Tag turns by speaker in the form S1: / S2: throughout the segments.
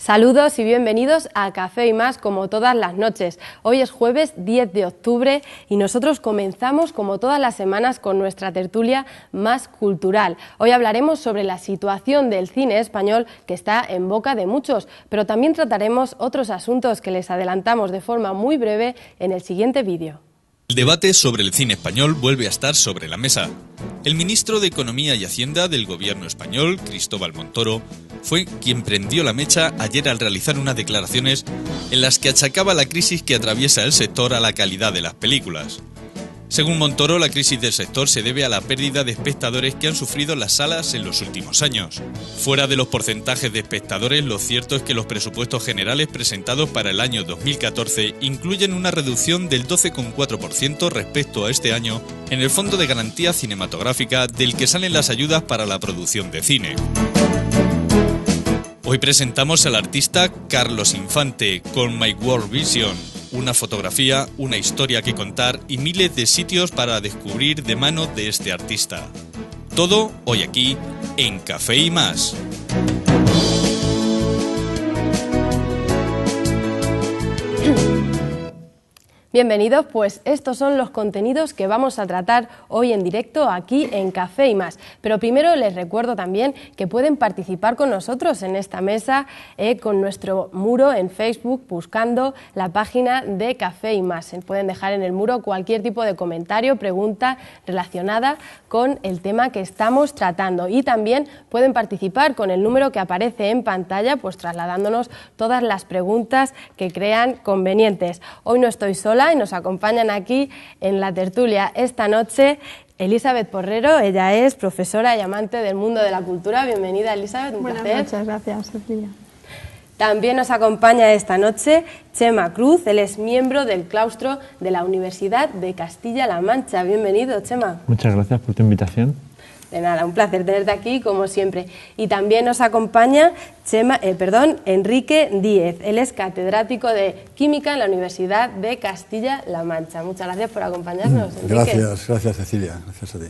S1: Saludos y bienvenidos a Café y Más, como todas las noches. Hoy es jueves 10 de octubre y nosotros comenzamos como todas las semanas con nuestra tertulia más cultural. Hoy hablaremos sobre la situación del cine español, que está en boca de muchos, pero también trataremos otros asuntos que les adelantamos de forma muy breve en el siguiente vídeo.
S2: El debate sobre el cine español vuelve a estar sobre la mesa. El ministro de Economía y Hacienda del gobierno español, Cristóbal Montoro, fue quien prendió la mecha ayer al realizar unas declaraciones en las que achacaba la crisis que atraviesa el sector a la calidad de las películas. Según Montoro, la crisis del sector se debe a la pérdida de espectadores que han sufrido las salas en los últimos años. Fuera de los porcentajes de espectadores, lo cierto es que los presupuestos generales presentados para el año 2014 incluyen una reducción del 12,4% respecto a este año en el Fondo de Garantía Cinematográfica del que salen las ayudas para la producción de cine. Hoy presentamos al artista Carlos Infante con My World Vision, una fotografía, una historia que contar y miles de sitios para descubrir de mano de este artista. Todo hoy aquí en Café y Más.
S1: Bienvenidos, pues estos son los contenidos que vamos a tratar hoy en directo aquí en Café y Más. Pero primero les recuerdo también que pueden participar con nosotros en esta mesa con nuestro muro en Facebook buscando la página de Café y Más. Pueden dejar en el muro cualquier tipo de comentario, pregunta relacionada con el tema que estamos tratando. Y también pueden participar con el número que aparece en pantalla, pues trasladándonos todas las preguntas que crean convenientes. Hoy no estoy sola y nos acompañan aquí en la tertulia esta noche Elizabeth Porrero. Ella es profesora y amante del mundo de la cultura. Bienvenida, Elizabeth, un placer.
S3: Buenas noches, gracias, Cecilia.
S1: También nos acompaña esta noche Chema Cruz. Él es miembro del claustro de la Universidad de Castilla-La Mancha. Bienvenido, Chema.
S4: Muchas gracias por tu invitación.
S1: De nada, un placer tenerte aquí, como siempre. Y también nos acompaña Enrique Díez. Él es catedrático de Química en la Universidad de Castilla-La Mancha. Muchas gracias por acompañarnos, Enrique.
S5: Gracias, Cecilia. Gracias a ti.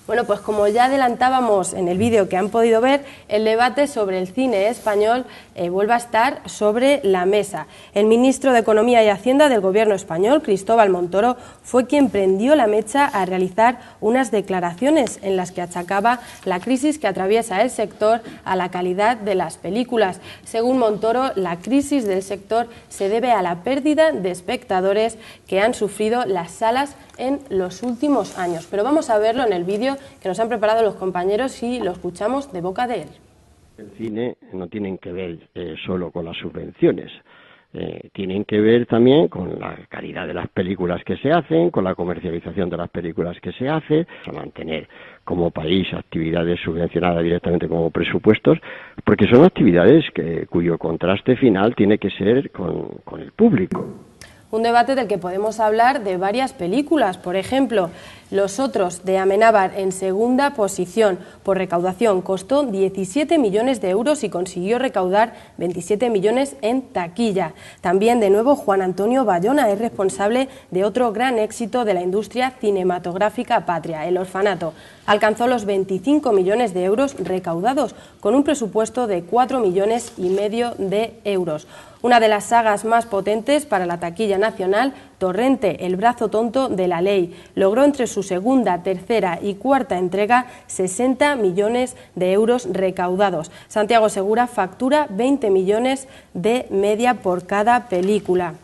S1: Bueno, pues como ya adelantábamos en el vídeo que han podido ver, el debate sobre el cine español vuelve a estar sobre la mesa. El ministro de Economía y Hacienda del Gobierno español, Cristóbal Montoro, fue quien prendió la mecha a realizar unas declaraciones en las que achacaba la crisis que atraviesa el sector a la calidad de las películas. Según Montoro, la crisis del sector se debe a la pérdida de espectadores que han sufrido las salas en los últimos años. Pero vamos a verlo en el vídeo que nos han preparado los compañeros y lo escuchamos de boca de él.
S6: El cine no tienen que ver solo con las subvenciones, tienen que ver también con la calidad de las películas que se hacen, con la comercialización de las películas que se hace, a mantener como país actividades subvencionadas directamente como presupuestos, porque son actividades cuyo contraste final tiene que ser con el público.
S1: Un debate del que podemos hablar de varias películas, por ejemplo, Los Otros, de Amenábar, en segunda posición por recaudación, costó 17 millones de euros y consiguió recaudar 27 millones en taquilla. También, de nuevo, Juan Antonio Bayona es responsable de otro gran éxito de la industria cinematográfica patria, El Orfanato. Alcanzó los 25 millones de euros recaudados, con un presupuesto de 4,5 millones de euros. Una de las sagas más potentes para la taquilla nacional, Torrente, el brazo tonto de la ley, logró entre su segunda, tercera y cuarta entrega 60 millones de euros recaudados. Santiago Segura factura 20 millones de media por cada película.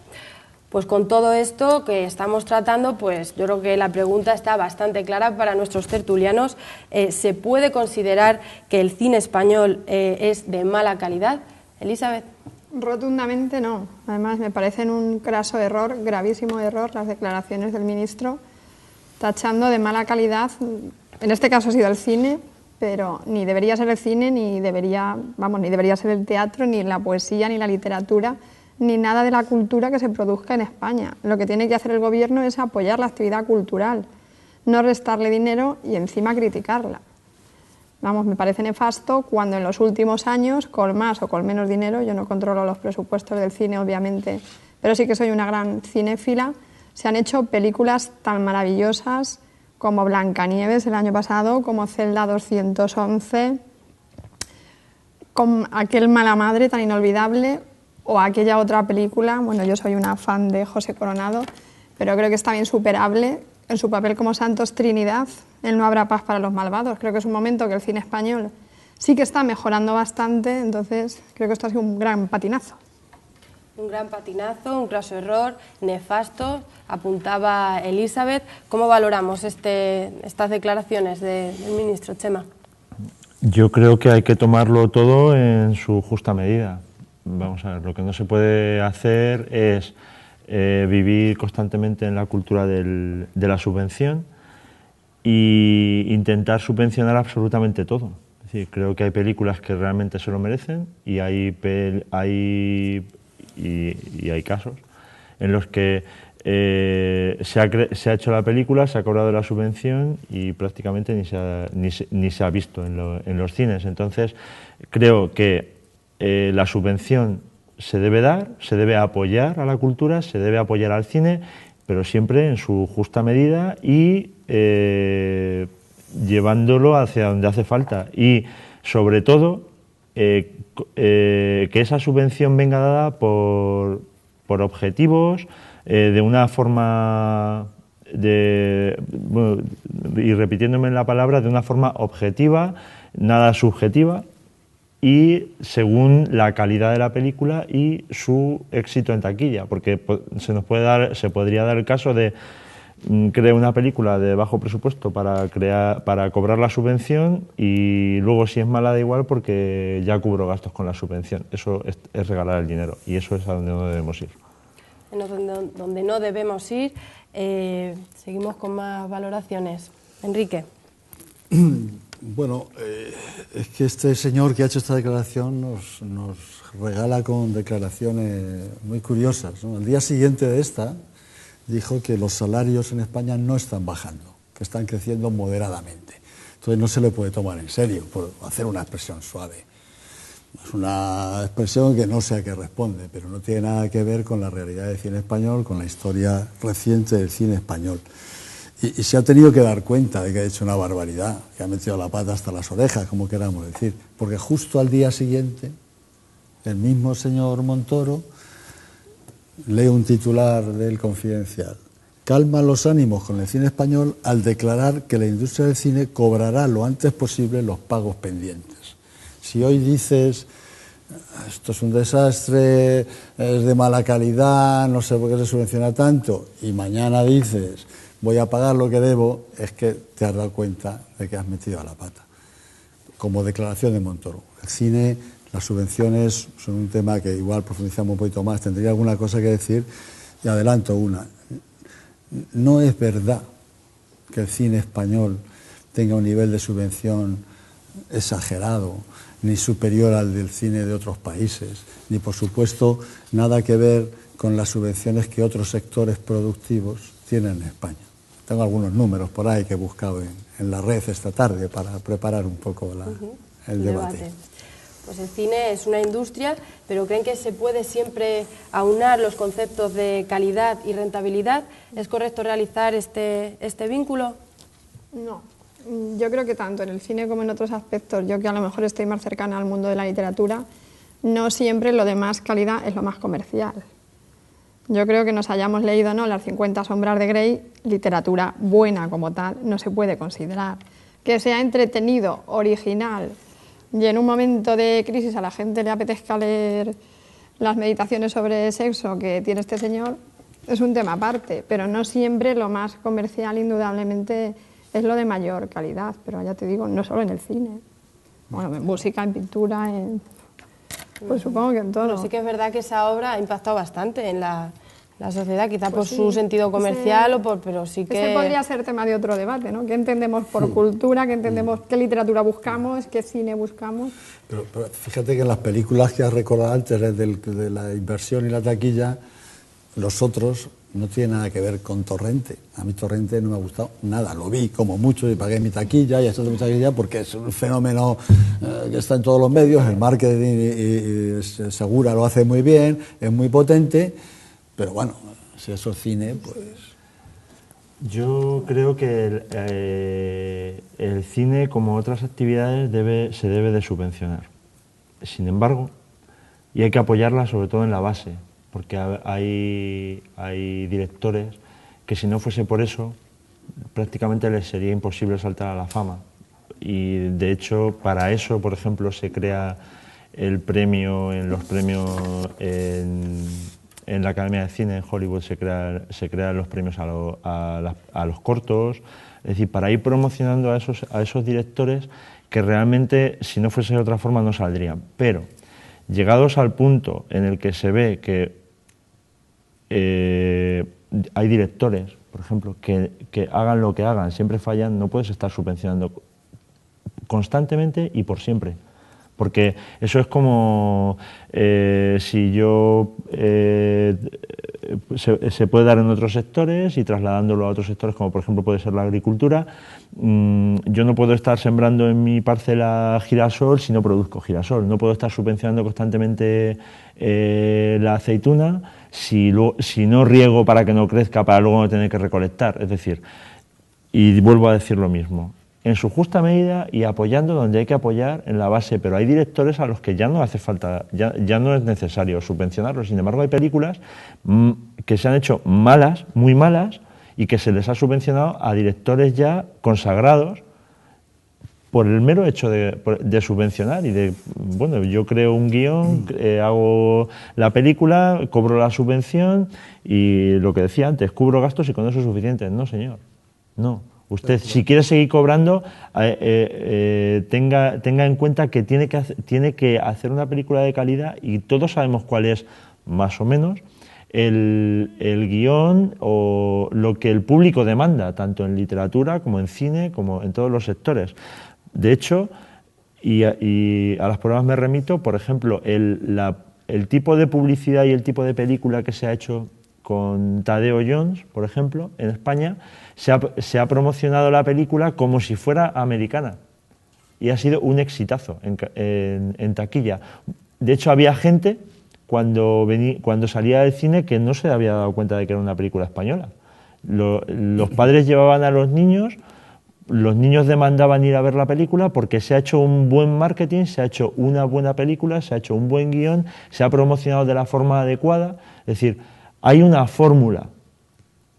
S1: Pues con todo esto que estamos tratando, pues yo creo que la pregunta está bastante clara para nuestros tertulianos. ¿Se puede considerar que el cine español es de mala calidad? Elizabeth.
S3: Rotundamente no. Además, me parecen un craso error, gravísimo error, las declaraciones del ministro, tachando de mala calidad, en este caso ha sido el cine, pero ni debería ser el cine, ni debería ser el teatro, ni la poesía, ni la literatura, ni nada de la cultura que se produzca en España. Lo que tiene que hacer el gobierno es apoyar la actividad cultural, no restarle dinero y encima criticarla. Vamos, me parece nefasto cuando en los últimos años, con más o con menos dinero, yo no controlo los presupuestos del cine, obviamente, pero sí que soy una gran cinéfila, se han hecho películas tan maravillosas como Blancanieves el año pasado, como Celda 211, con aquel Mala Madre tan inolvidable o aquella otra película. Bueno, yo soy una fan de José Coronado, pero creo que está bien superable en su papel como Santos Trinidad, en No habrá paz para los malvados. Creo que es un momento que el cine español sí que está mejorando bastante, entonces creo que esto ha sido un gran patinazo.
S1: Un gran patinazo, un claro error, nefasto, apuntaba Elizabeth. ¿Cómo valoramos estas declaraciones del ministro, Chema?
S4: Yo creo que hay que tomarlo todo en su justa medida. Vamos a ver, lo que no se puede hacer es vivir constantemente en la cultura de la subvención e intentar subvencionar absolutamente todo. Es decir, creo que hay películas que realmente se lo merecen y hay casos en los que se ha hecho la película, se ha cobrado la subvención y prácticamente ni se ha visto en los cines. Entonces, creo que la subvención se debe dar, se debe apoyar a la cultura, se debe apoyar al cine, pero siempre en su justa medida y llevándolo hacia donde hace falta. Y, sobre todo, que esa subvención venga dada por objetivos, de una forma, y repitiéndome la palabra, de una forma objetiva, nada subjetiva, y según la calidad de la película y su éxito en taquilla, porque se podría dar el caso de crear una película de bajo presupuesto para cobrar la subvención y luego, si es mala, da igual porque ya cubro gastos con la subvención. Eso es regalar el dinero y eso es a donde no debemos ir.
S1: Donde no debemos ir. Seguimos con más valoraciones. Enrique.
S5: Bueno, es que este señor que ha hecho esta declaración nos regala con declaraciones muy curiosas, ¿no? Al día siguiente de esta dijo que los salarios en España no están bajando, que están creciendo moderadamente. Entonces no se le puede tomar en serio, por hacer una expresión suave. Es una expresión que no sé a qué responde, pero no tiene nada que ver con la realidad del cine español, con la historia reciente del cine español. Y se ha tenido que dar cuenta de que ha hecho una barbaridad, que ha metido la pata hasta las orejas, como queramos decir, porque justo al día siguiente el mismo señor Montoro lee un titular del Confidencial: calma los ánimos con el cine español al declarar que la industria del cine cobrará lo antes posible los pagos pendientes. Si hoy dices esto es un desastre, es de mala calidad, no sé por qué se subvenciona tanto, y mañana dices voy a pagar lo que debo, es que te has dado cuenta de que has metido a la pata. Como declaración de Montoro. El cine, las subvenciones son un tema que igual profundizamos un poquito más, tendría alguna cosa que decir y adelanto una. No es verdad que el cine español tenga un nivel de subvención exagerado, ni superior al del cine de otros países, ni por supuesto nada que ver con las subvenciones que otros sectores productivos tienen en España. Tengo algunos números por ahí que he buscado en la red esta tarde para preparar un poco el debate.
S1: Pues el cine es una industria, pero ¿creen que se puede siempre aunar los conceptos de calidad y rentabilidad? ¿Es correcto realizar este vínculo?
S3: No, yo creo que tanto en el cine como en otros aspectos, yo que a lo mejor estoy más cercana al mundo de la literatura, no siempre lo de más calidad es lo más comercial. Yo creo que nos hayamos leído no las 50 sombras de Grey, literatura buena como tal no se puede considerar. Que sea entretenido, original, y en un momento de crisis a la gente le apetezca leer las meditaciones sobre sexo que tiene este señor, es un tema aparte, pero no siempre lo más comercial indudablemente es lo de mayor calidad, pero ya te digo, no solo en el cine, bueno, en música, en pintura, pues supongo que en todo.
S1: Bueno, sí que es verdad que esa obra ha impactado bastante en la sociedad, quizá por su sentido comercial, pero sí que...
S3: Ese podría ser tema de otro debate, ¿no? ¿Qué entendemos por cultura? ¿Qué entendemos? ¿Qué literatura buscamos? ¿Qué cine buscamos?
S5: Pero fíjate que en las películas que has recordado antes, de la inversión y la taquilla, los otros no tienen nada que ver con Torrente. A mí Torrente no me ha gustado nada. Lo vi como mucho y pagué mi taquilla y esto de mi taquilla porque es un fenómeno que está en todos los medios, el marketing y Segura lo hace muy bien, es muy potente, pero bueno, si eso es cine, pues...
S4: Yo creo que el cine, como otras actividades, se debe de subvencionar. Sin embargo, y hay que apoyarla sobre todo en la base, porque hay directores que si no fuese por eso, prácticamente les sería imposible saltar a la fama. Y de hecho, para eso, por ejemplo, se crea el premio en los premios en la Academia de Cine en Hollywood, se crean los premios a los cortos, es decir, para ir promocionando a esos directores que realmente, si no fuese de otra forma, no saldrían. Pero, llegados al punto en el que se ve que hay directores, por ejemplo, que hagan lo que hagan, siempre fallan, no puedes estar subvencionando constantemente y por siempre. Porque eso es como si yo se puede dar en otros sectores y trasladándolo a otros sectores, como por ejemplo puede ser la agricultura. Yo no puedo estar sembrando en mi parcela girasol si no produzco girasol. No puedo estar subvencionando constantemente la aceituna si no riego para que no crezca, para luego no tener que recolectar. Es decir, y vuelvo a decir lo mismo, en su justa medida y apoyando donde hay que apoyar en la base, pero hay directores a los que ya no hace falta, ya no es necesario subvencionarlos. Sin embargo, hay películas que se han hecho malas, muy malas, y que se les ha subvencionado a directores ya consagrados por el mero hecho de subvencionar y de, bueno, yo creo un guión, hago la película, cobro la subvención y lo que decía antes, cubro gastos y con eso es suficiente. No, señor, no. Usted, si quiere seguir cobrando, tenga en cuenta que tiene que hacer una película de calidad y todos sabemos cuál es, más o menos, el guión o lo que el público demanda, tanto en literatura como en cine, como en todos los sectores. De hecho, y a las pruebas me remito, por ejemplo, el tipo de publicidad y el tipo de película que se ha hecho con Tadeo Jones, por ejemplo, en España, se ha promocionado la película como si fuera americana y ha sido un exitazo en taquilla. De hecho, había gente cuando salía del cine que no se había dado cuenta de que era una película española. Los padres llevaban a los niños demandaban ir a ver la película porque se ha hecho un buen marketing, se ha hecho una buena película, se ha hecho un buen guión, se ha promocionado de la forma adecuada. Es decir, hay una fórmula.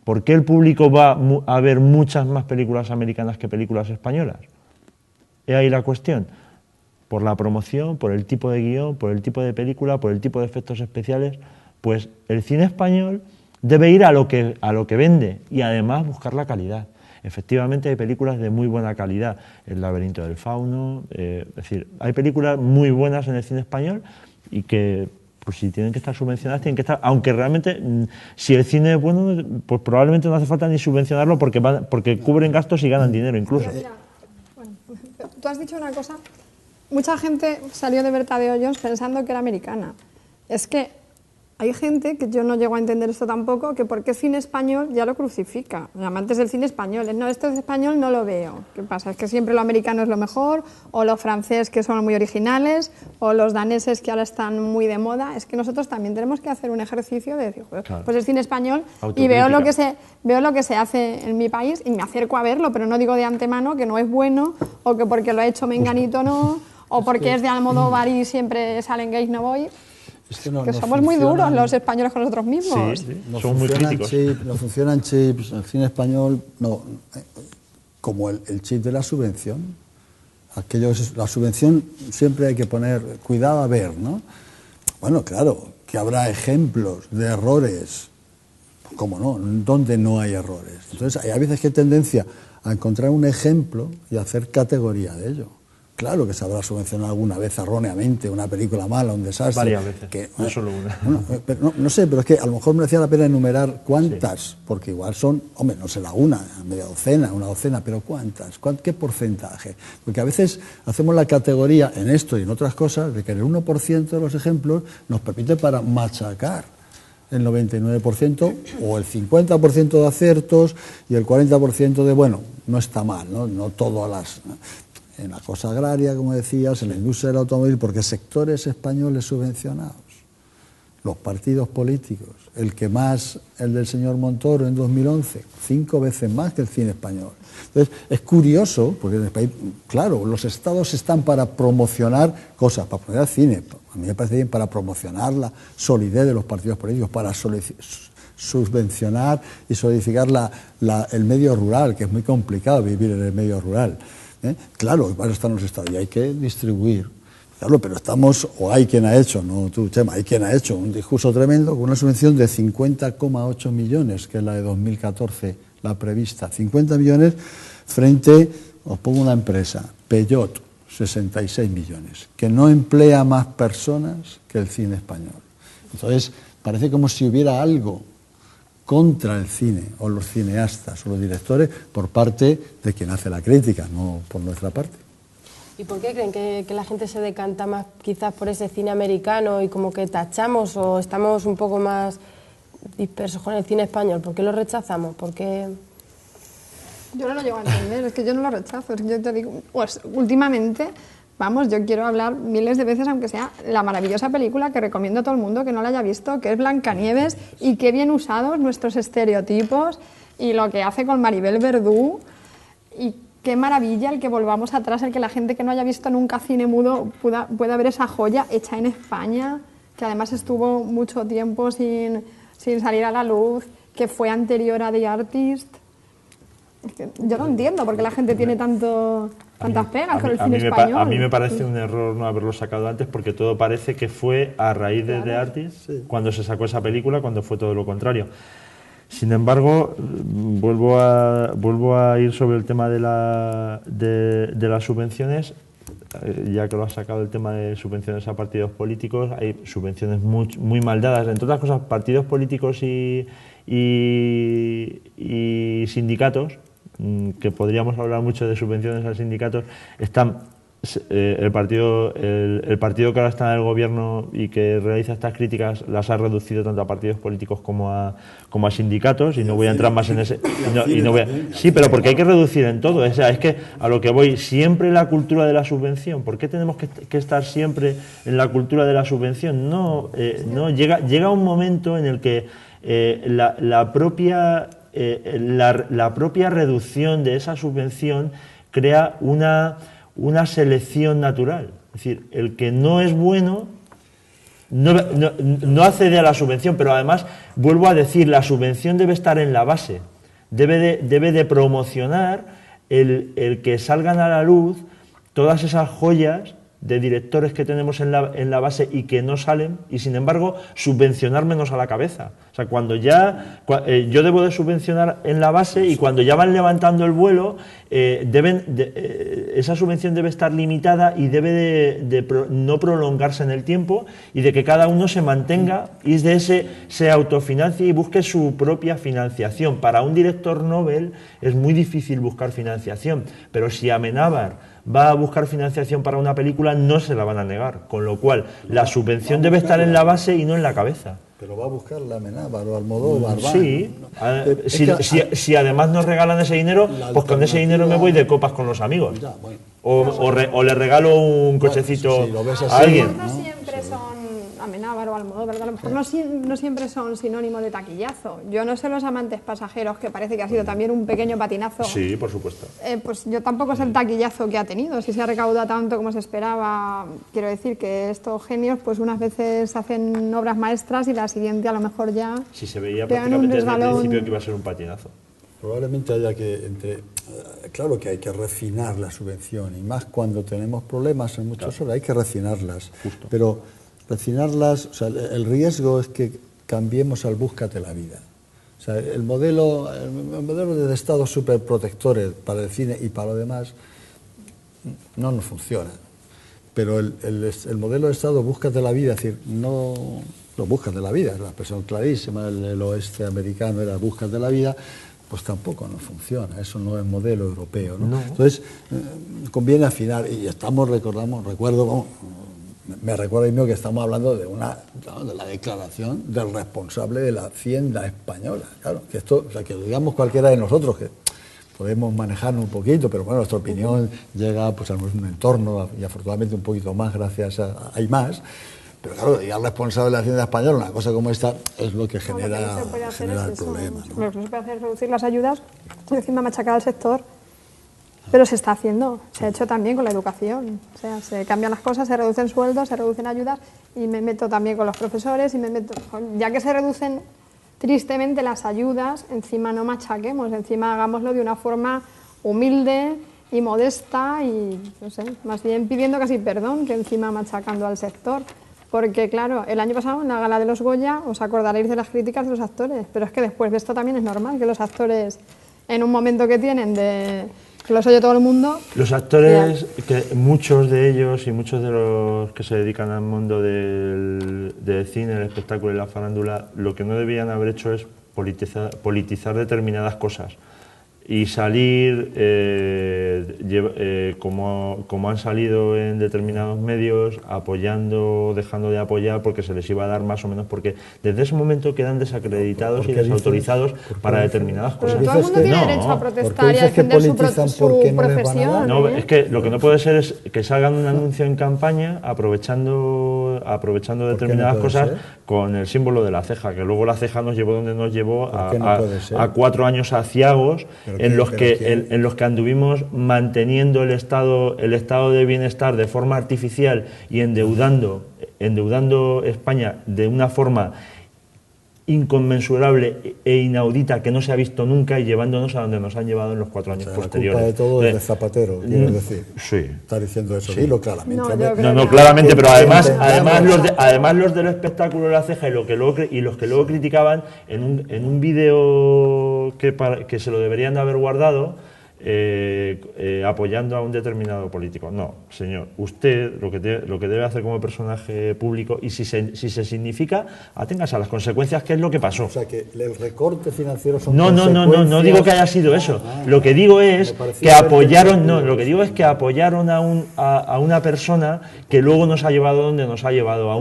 S4: ¿Por qué el público va a ver muchas más películas americanas que películas españolas? ¿Es ahí la cuestión? Por la promoción, por el tipo de guión, por el tipo de película, por el tipo de efectos especiales. Pues el cine español debe ir a lo que vende y además buscar la calidad. Efectivamente hay películas de muy buena calidad, El laberinto del fauno, es decir, hay películas muy buenas en el cine español y que, pues si tienen que estar subvencionadas, tienen que estar, aunque realmente, si el cine es bueno, pues probablemente no hace falta ni subvencionarlo porque cubren gastos y ganan dinero incluso.
S3: Mira, bueno, tú has dicho una cosa, mucha gente salió de ver Tadeo Jones pensando que era americana. Es que hay gente, que yo no llego a entender esto tampoco, que porque es cine español ya lo crucifica. Los amantes del cine español, no, esto es español, no lo veo. ¿Qué pasa? Es que siempre lo americano es lo mejor, o lo francés que son muy originales, o los daneses que ahora están muy de moda. Es que nosotros también tenemos que hacer un ejercicio de decir,
S4: claro,
S3: pues es cine español y veo lo que se hace en mi país y me acerco a verlo, pero no digo de antemano que no es bueno, o que porque lo ha hecho menganito no, o porque es de Almodóvar y siempre salen gays no voy.
S5: Es
S3: que somos muy duros los españoles con nosotros mismos.
S4: Sí,
S5: no
S4: somos muy críticos.
S5: No funcionan chips, el cine español, no, como el chip de la subvención. La subvención siempre hay que poner cuidado a ver, ¿no? Bueno, claro, que habrá ejemplos de errores, ¿cómo no? Donde no hay errores. Entonces, hay a veces que hay tendencia a encontrar un ejemplo y hacer categoría de ello. Claro que se habrá subvencionado alguna vez erróneamente una película mala, un desastre.
S4: Varias veces, no solo una.
S5: No sé, pero es que a lo mejor merecía la pena enumerar cuántas, sí, porque igual son, hombre, no será una docena, pero ¿cuántas? ¿Qué porcentaje? Porque a veces hacemos la categoría en esto y en otras cosas de que el 1% de los ejemplos nos permite para machacar el 99% o el 50% de aciertos y el 40% de, bueno, no está mal, no todas las... En la cosa agraria, como decías, en la industria del automóvil, porque sectores españoles subvencionados. los partidos políticos, el que más, el del señor Montoro en 2011, 5 veces más que el cine español. Entonces, es curioso, porque en el país, claro, los estados están para promocionar cosas, para promocionar cine, a mí me parece bien, para promocionar la solidez de los partidos políticos, para subvencionar y solidificar el medio rural, que es muy complicado vivir en el medio rural. Claro, para eso están los estados y hay que distribuir. Claro, pero estamos, o hay quien ha hecho, no tú, Chema, hay quien ha hecho un discurso tremendo con una subvención de 50,8 millones, que es la de 2014, la prevista. 50 millones frente, os pongo una empresa, Peugeot, 66 millones, que no emplea más personas que el cine español. Entonces, parece como si hubiera algo contra el cine, o los cineastas, o los directores, por parte de quien hace la crítica, no por nuestra parte.
S1: ¿Y por qué creen que la gente se decanta más quizás por ese cine americano y como que tachamos o estamos un poco más dispersos con el cine español? ¿Por qué lo rechazamos? ¿Por qué?
S3: Yo no lo llego a entender, es que yo no lo rechazo. Es que yo te digo, pues, últimamente, vamos, yo quiero hablar miles de veces, aunque sea la maravillosa película que recomiendo a todo el mundo que no la haya visto, que es Blancanieves, y qué bien usados nuestros estereotipos y lo que hace con Maribel Verdú. Y qué maravilla el que volvamos atrás, el que la gente que no haya visto nunca cine mudo pueda ver esa joya hecha en España, que además estuvo mucho tiempo sin salir a la luz, que fue anterior a The Artist. Es que yo no entiendo por qué la gente tiene tantas pegas con el cine español.
S4: A mí me parece un error no haberlo sacado antes, porque todo parece que fue a raíz de The Artist, cuando se sacó esa película, cuando fue todo lo contrario. Sin embargo, vuelvo a ir sobre el tema de las subvenciones, ya que lo has sacado el tema de subvenciones a partidos políticos. Hay subvenciones muy mal dadas, entre otras cosas, partidos políticos y sindicatos, que podríamos hablar mucho de subvenciones a sindicatos, están... El partido que ahora está en el gobierno y que realiza estas críticas las ha reducido tanto a partidos políticos como a sindicatos, y no voy a entrar más en ese... Sí, pero porque hay que reducir en todo. O sea, es que a lo que voy, siempre la cultura de la subvención. ¿Por qué tenemos que estar siempre en la cultura de la subvención? No, llega un momento en el que la propia reducción de esa subvención crea una selección natural. Es decir, el que no es bueno no accede a la subvención, pero además, vuelvo a decir, la subvención debe estar en la base, debe de promocionar el que salgan a la luz todas esas joyas de directores que tenemos en la base y que no salen, y sin embargo subvencionar menos a la cabeza. O sea, yo debo de subvencionar en la base, y cuando ya van levantando el vuelo, esa subvención debe estar limitada y debe de no prolongarse en el tiempo, y de que cada uno se mantenga y se autofinancie y busque su propia financiación. Para un director Nobel es muy difícil buscar financiación, pero si Amenábar va a buscar financiación para una película, no se la van a negar, con lo cual la subvención debe estar en la base y no en la cabeza.
S5: Pero va a buscar la Amenábar o Almodóvar.
S4: Sí, si además nos regalan ese dinero, pues con ese dinero me voy de copas con los amigos.
S5: Ya, bueno.
S4: O le regalo un cochecito
S5: si lo ves así,
S4: a alguien.
S3: No siempre son Amenábar o Almodóvar, a lo mejor no siempre son sinónimo de taquillazo. Yo no sé los amantes pasajeros, que parece que ha sido también un pequeño patinazo.
S4: Sí, por supuesto.
S3: Pues yo tampoco sé el taquillazo que ha tenido. Si se ha recaudado tanto como se esperaba, quiero decir que estos genios, pues unas veces hacen obras maestras y la siguiente a lo mejor ya...
S4: Si se veía prácticamente desde el principio que iba a ser un patinazo.
S5: Probablemente haya claro que hay que refinar la subvención, y más cuando tenemos problemas en muchas horas, hay que refinarlas.
S4: Justo.
S5: Pero refinarlas, o sea, el riesgo es que cambiemos al búscate la vida. O sea, el modelo de estados superprotectores para el cine y para lo demás no nos funciona. Pero el modelo de estado búscate la vida, es decir, no lo búscate la vida, es la expresión clarísima, el oeste americano era búscate la vida, pues tampoco nos funciona, eso no es modelo europeo, ¿no? No. Entonces, conviene afinar, y me recuerdo a mí que estamos hablando de la declaración del responsable de la Hacienda española. Claro, que esto, o sea, que lo digamos cualquiera de nosotros, que podemos manejarnos un poquito, pero bueno, nuestra opinión llega pues a un entorno, y afortunadamente un poquito más, hay más, Pero claro, y al responsable de la Hacienda española, una cosa como esta, es lo que genera,
S3: Lo que no se puede hacer
S5: genera
S3: es
S5: el
S3: eso,
S5: problema, ¿no?
S3: Lo que no se puede hacer es reducir las ayudas y encima machacar al sector. Pero se está haciendo, se ha hecho también con la educación. O sea, se cambian las cosas, se reducen sueldos, se reducen ayudas y me meto también con los profesores y me meto, ya que se reducen tristemente las ayudas, encima no machaquemos, encima hagámoslo de una forma humilde y modesta y, no sé, más bien pidiendo casi perdón que encima machacando al sector. Porque, claro, el año pasado en la gala de los Goya os acordaréis de las críticas de los actores, pero es que después de esto también es normal que los actores, en un momento que tienen de que los oye todo el mundo...
S4: Los actores, que muchos de ellos y muchos de los que se dedican al mundo del cine, el espectáculo y la farándula, lo que no debían haber hecho es politizar determinadas cosas y salir como han salido en determinados medios, apoyando, dejando de apoyar porque se les iba a dar más o menos, porque desde ese momento quedan desacreditados y desautorizados para determinadas cosas.
S3: Pero todo el mundo tiene derecho a protestar y a defender su profesión.
S4: No, es que lo que no puede ser es que salgan un anuncio en campaña aprovechando determinadas cosas con el símbolo de la ceja, que luego la ceja nos llevó donde nos llevó a 4 años aciagos en los que anduvimos manteniendo el estado de bienestar de forma artificial y endeudando España de una forma inconmensurable e inaudita que no se ha visto nunca y llevándonos a donde nos han llevado en los 4 años posteriores.
S5: La culpa de todo es de Zapatero, quieres decir.
S4: Sí.
S5: Está diciendo eso, sí. Dilo claramente.
S4: No, claramente, pero además los del espectáculo de la ceja y los que luego criticaban en un vídeo que se lo deberían de haber guardado, apoyando a un determinado político. No, señor, usted lo que debe hacer como personaje público, y si se significa, aténgase a las consecuencias, que es lo que pasó.
S5: O sea, que el recorte financiero son
S4: no digo que haya sido eso. Lo que digo es que apoyaron a una persona que luego nos ha llevado donde nos ha llevado, a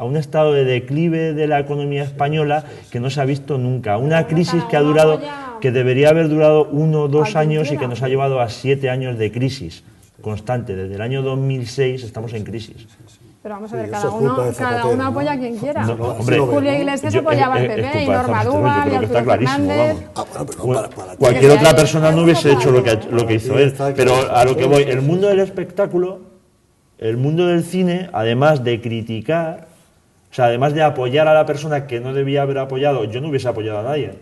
S4: un estado de declive de la economía española que no se ha visto nunca, una crisis que debería haber durado 1 o 2 años y que nos ha llevado a 7 años de crisis constante. Desde el año 2006 estamos en crisis.
S3: Pero vamos a ver, cada uno apoya a quien quiera.
S4: Hombre,
S3: Julio Iglesias apoyaba al PP y Norma Duval y Arturo Fernández.
S4: Cualquier otra persona no hubiese hecho lo que hizo él. Pero a lo que voy, el mundo del espectáculo, el mundo del cine, además de criticar, o sea, además de apoyar a la persona que no debía haber apoyado, yo no hubiese apoyado a nadie.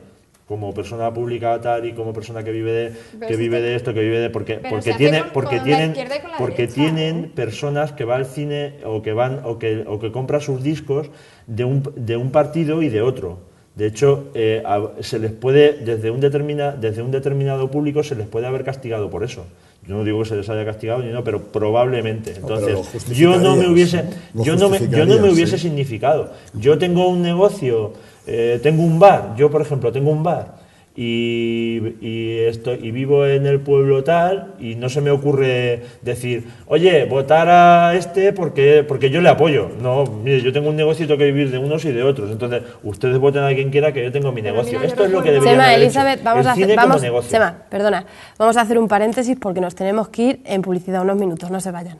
S4: Como persona pública tal y como persona que vive de esto, porque tienen personas que van al cine o que compran sus discos de un partido y de otro. De hecho, se les puede desde un determinado público se les puede haber castigado por eso. Yo no digo que se les haya castigado ni no, pero probablemente. Entonces, yo no me hubiese significado. Yo tengo un negocio, tengo un bar. Yo, por ejemplo, tengo un bar y vivo en el pueblo tal, y no se me ocurre decir, oye, votar a este porque yo le apoyo. No, mire, yo tengo un negocio y tengo que vivir de unos y de otros. Entonces, ustedes voten a quien quiera, que yo tengo mi negocio. Esto es lo que deberían haber hecho.
S1: Elizabeth, vamos a hacer un paréntesis porque nos tenemos que ir en publicidad unos minutos, no se vayan.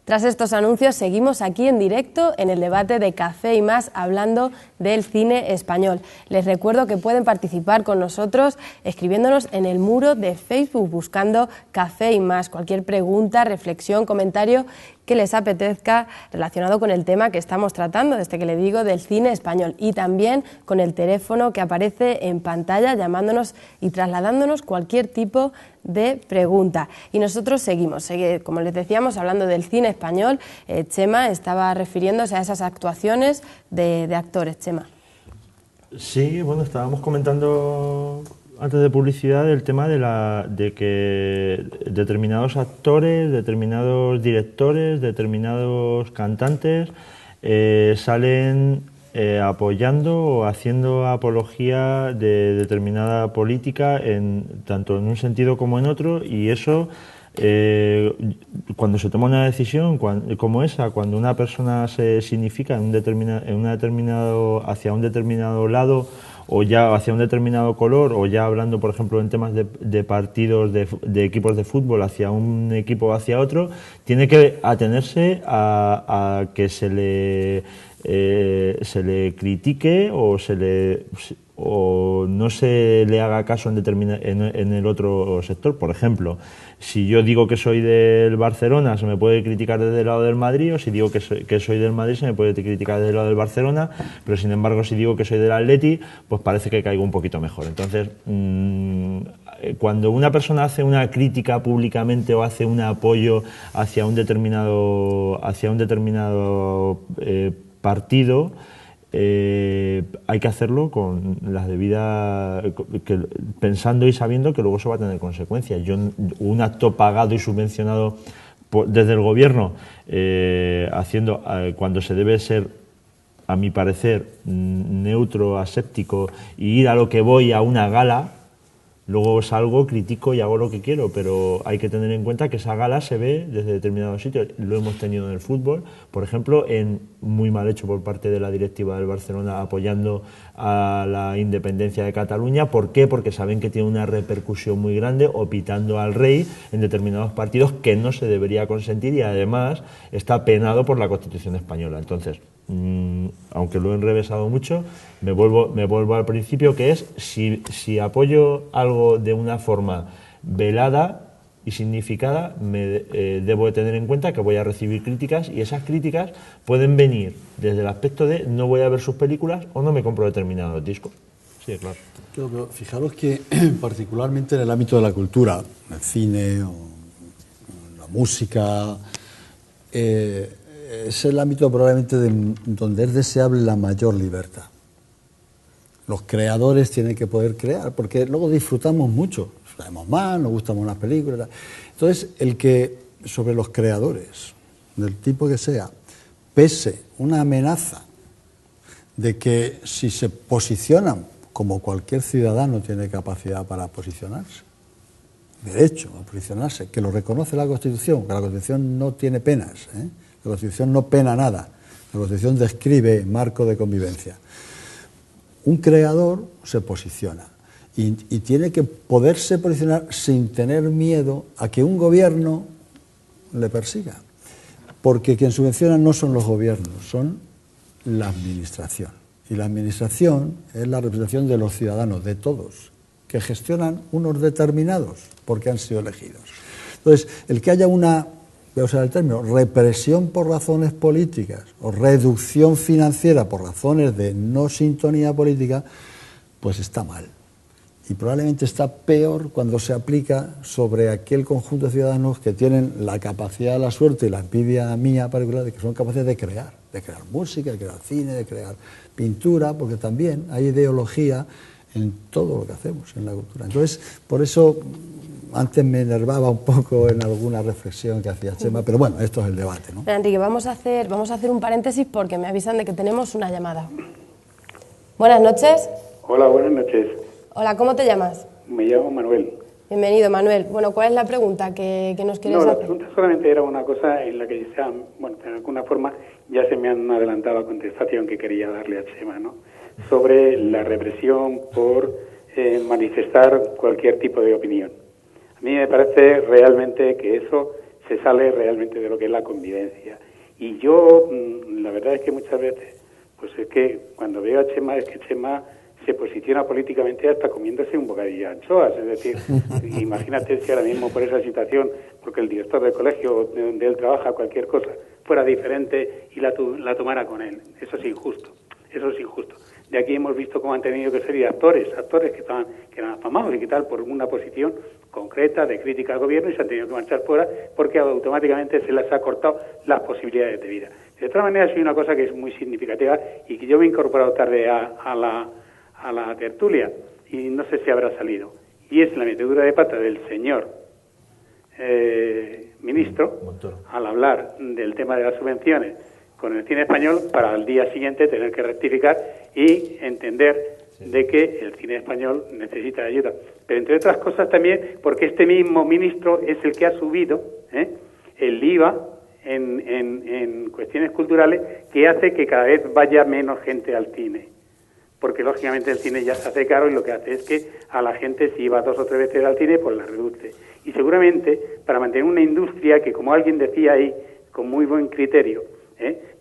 S1: Tras estos anuncios seguimos aquí en directo en el debate de Café y Más hablando del cine español. Les recuerdo que pueden participar con nosotros escribiéndonos en el muro de Facebook buscando Café y Más. Cualquier pregunta, reflexión, comentario que les apetezca relacionado con el tema que estamos tratando, desde que le digo del cine español, y también con el teléfono que aparece en pantalla llamándonos y trasladándonos cualquier tipo de pregunta. Y nosotros seguimos, como les decíamos, hablando del cine español. Chema estaba refiriéndose a esas actuaciones de actores. Chema.
S4: Sí, bueno, estábamos comentando antes de publicidad el tema de que determinados actores, determinados directores, determinados cantantes salen apoyando o haciendo apología de determinada política tanto en un sentido como en otro, y eso cuando se toma una decisión como esa, cuando una persona se significa hacia un determinado lado, o ya hacia un determinado color, o ya hablando, por ejemplo, en temas de partidos de equipos de fútbol, hacia un equipo o hacia otro, tiene que atenerse a que se le critique o no se le haga caso en el otro sector. Por ejemplo, si yo digo que soy del Barcelona, se me puede criticar desde el lado del Madrid, o si digo que soy del Madrid, se me puede criticar desde el lado del Barcelona, pero sin embargo, si digo que soy del Atleti, pues parece que caigo un poquito mejor. Entonces, cuando una persona hace una crítica públicamente o hace un apoyo hacia un determinado partido, hay que hacerlo con las debidas, pensando y sabiendo que luego eso va a tener consecuencias. Un acto pagado y subvencionado desde el gobierno, cuando se debe ser, a mi parecer, neutro, aséptico, y ir a lo que voy a una gala. Luego salgo, critico y hago lo que quiero, pero hay que tener en cuenta que esa gala se ve desde determinados sitios. Lo hemos tenido en el fútbol, por ejemplo, muy mal hecho por parte de la directiva del Barcelona apoyando a la independencia de Cataluña. ¿Por qué? Porque saben que tiene una repercusión muy grande, o pitando al rey en determinados partidos, que no se debería consentir, y además está penado por la Constitución española. Entonces, aunque lo he enrevesado mucho, me vuelvo al principio, que es si apoyo algo de una forma velada y significada, debo de tener en cuenta que voy a recibir críticas, y esas críticas pueden venir desde el aspecto de no voy a ver sus películas o no me compro determinados discos. Sí, claro.
S5: Pero fijaros que particularmente en el ámbito de la cultura, el cine o la música, es el ámbito probablemente donde es deseable la mayor libertad. Los creadores tienen que poder crear, porque luego disfrutamos mucho, sabemos más, nos gustan más las películas. Entonces, sobre los creadores, del tipo que sea, pese una amenaza de que si se posicionan, como cualquier ciudadano tiene capacidad para posicionarse, derecho a posicionarse, que lo reconoce la Constitución, que la Constitución no tiene penas, la Constitución no pena nada, la Constitución describe marco de convivencia. Un creador se posiciona y tiene que poderse posicionar sin tener miedo a que un gobierno le persiga, porque quien subvenciona no son los gobiernos, son la administración, y la administración es la representación de los ciudadanos, de todos, que gestionan unos determinados porque han sido elegidos. Entonces, el que haya una, voy a usar el término, represión por razones políticas o reducción financiera por razones de no sintonía política, pues está mal. Y probablemente está peor cuando se aplica sobre aquel conjunto de ciudadanos que tienen la capacidad, la suerte y la envidia mía particular de que son capaces de crear música, de crear cine, de crear pintura, porque también hay ideología en todo lo que hacemos, en la cultura. Entonces, por eso antes me enervaba un poco en alguna reflexión que hacía Chema, pero bueno, esto es el debate, ¿no?
S1: Enrique, vamos a hacer un paréntesis porque me avisan de que tenemos una llamada. Buenas noches.
S7: Hola, buenas noches.
S1: Hola, ¿cómo te llamas?
S7: Me llamo Manuel.
S1: Bienvenido, Manuel. Bueno, ¿cuál es la pregunta que nos quieres hacer?
S7: No, la pregunta solamente era una cosa en la que ya, bueno, de alguna forma ya se me han adelantado la contestación que quería darle a Chema, ¿no? Sobre la represión por manifestar cualquier tipo de opinión. A mí me parece realmente que eso se sale realmente de lo que es la convivencia. Y yo, la verdad es que muchas veces, pues es que cuando veo a Chema, es que Chema se posiciona políticamente hasta comiéndose un bocadillo de anchoas. Es decir, imagínate si ahora mismo por esa situación, porque el director del colegio donde él trabaja, cualquier cosa, fuera diferente y la tomara con él. Eso es injusto. Eso es injusto. De aquí hemos visto cómo han tenido que ser actores que eran afamados y que tal, por una posición concreta de crítica al gobierno, y se han tenido que marchar fuera porque automáticamente se les ha cortado las posibilidades de vida. De otra manera, hay una cosa que es muy significativa y que yo me he incorporado tarde a la tertulia, y no sé si habrá salido, y es la metedura de pata del señor ministro
S4: Montoro,
S7: al hablar del tema de las subvenciones con el cine español, para al día siguiente tener que rectificar y entender de que el cine español necesita ayuda. Pero entre otras cosas también porque este mismo ministro es el que ha subido el IVA en cuestiones culturales, que hace que cada vez vaya menos gente al cine. Porque lógicamente el cine ya se hace caro y lo que hace es que a la gente, si va 2 o 3 veces al cine, pues la reduce. Y seguramente para mantener una industria que, como alguien decía ahí, con muy buen criterio,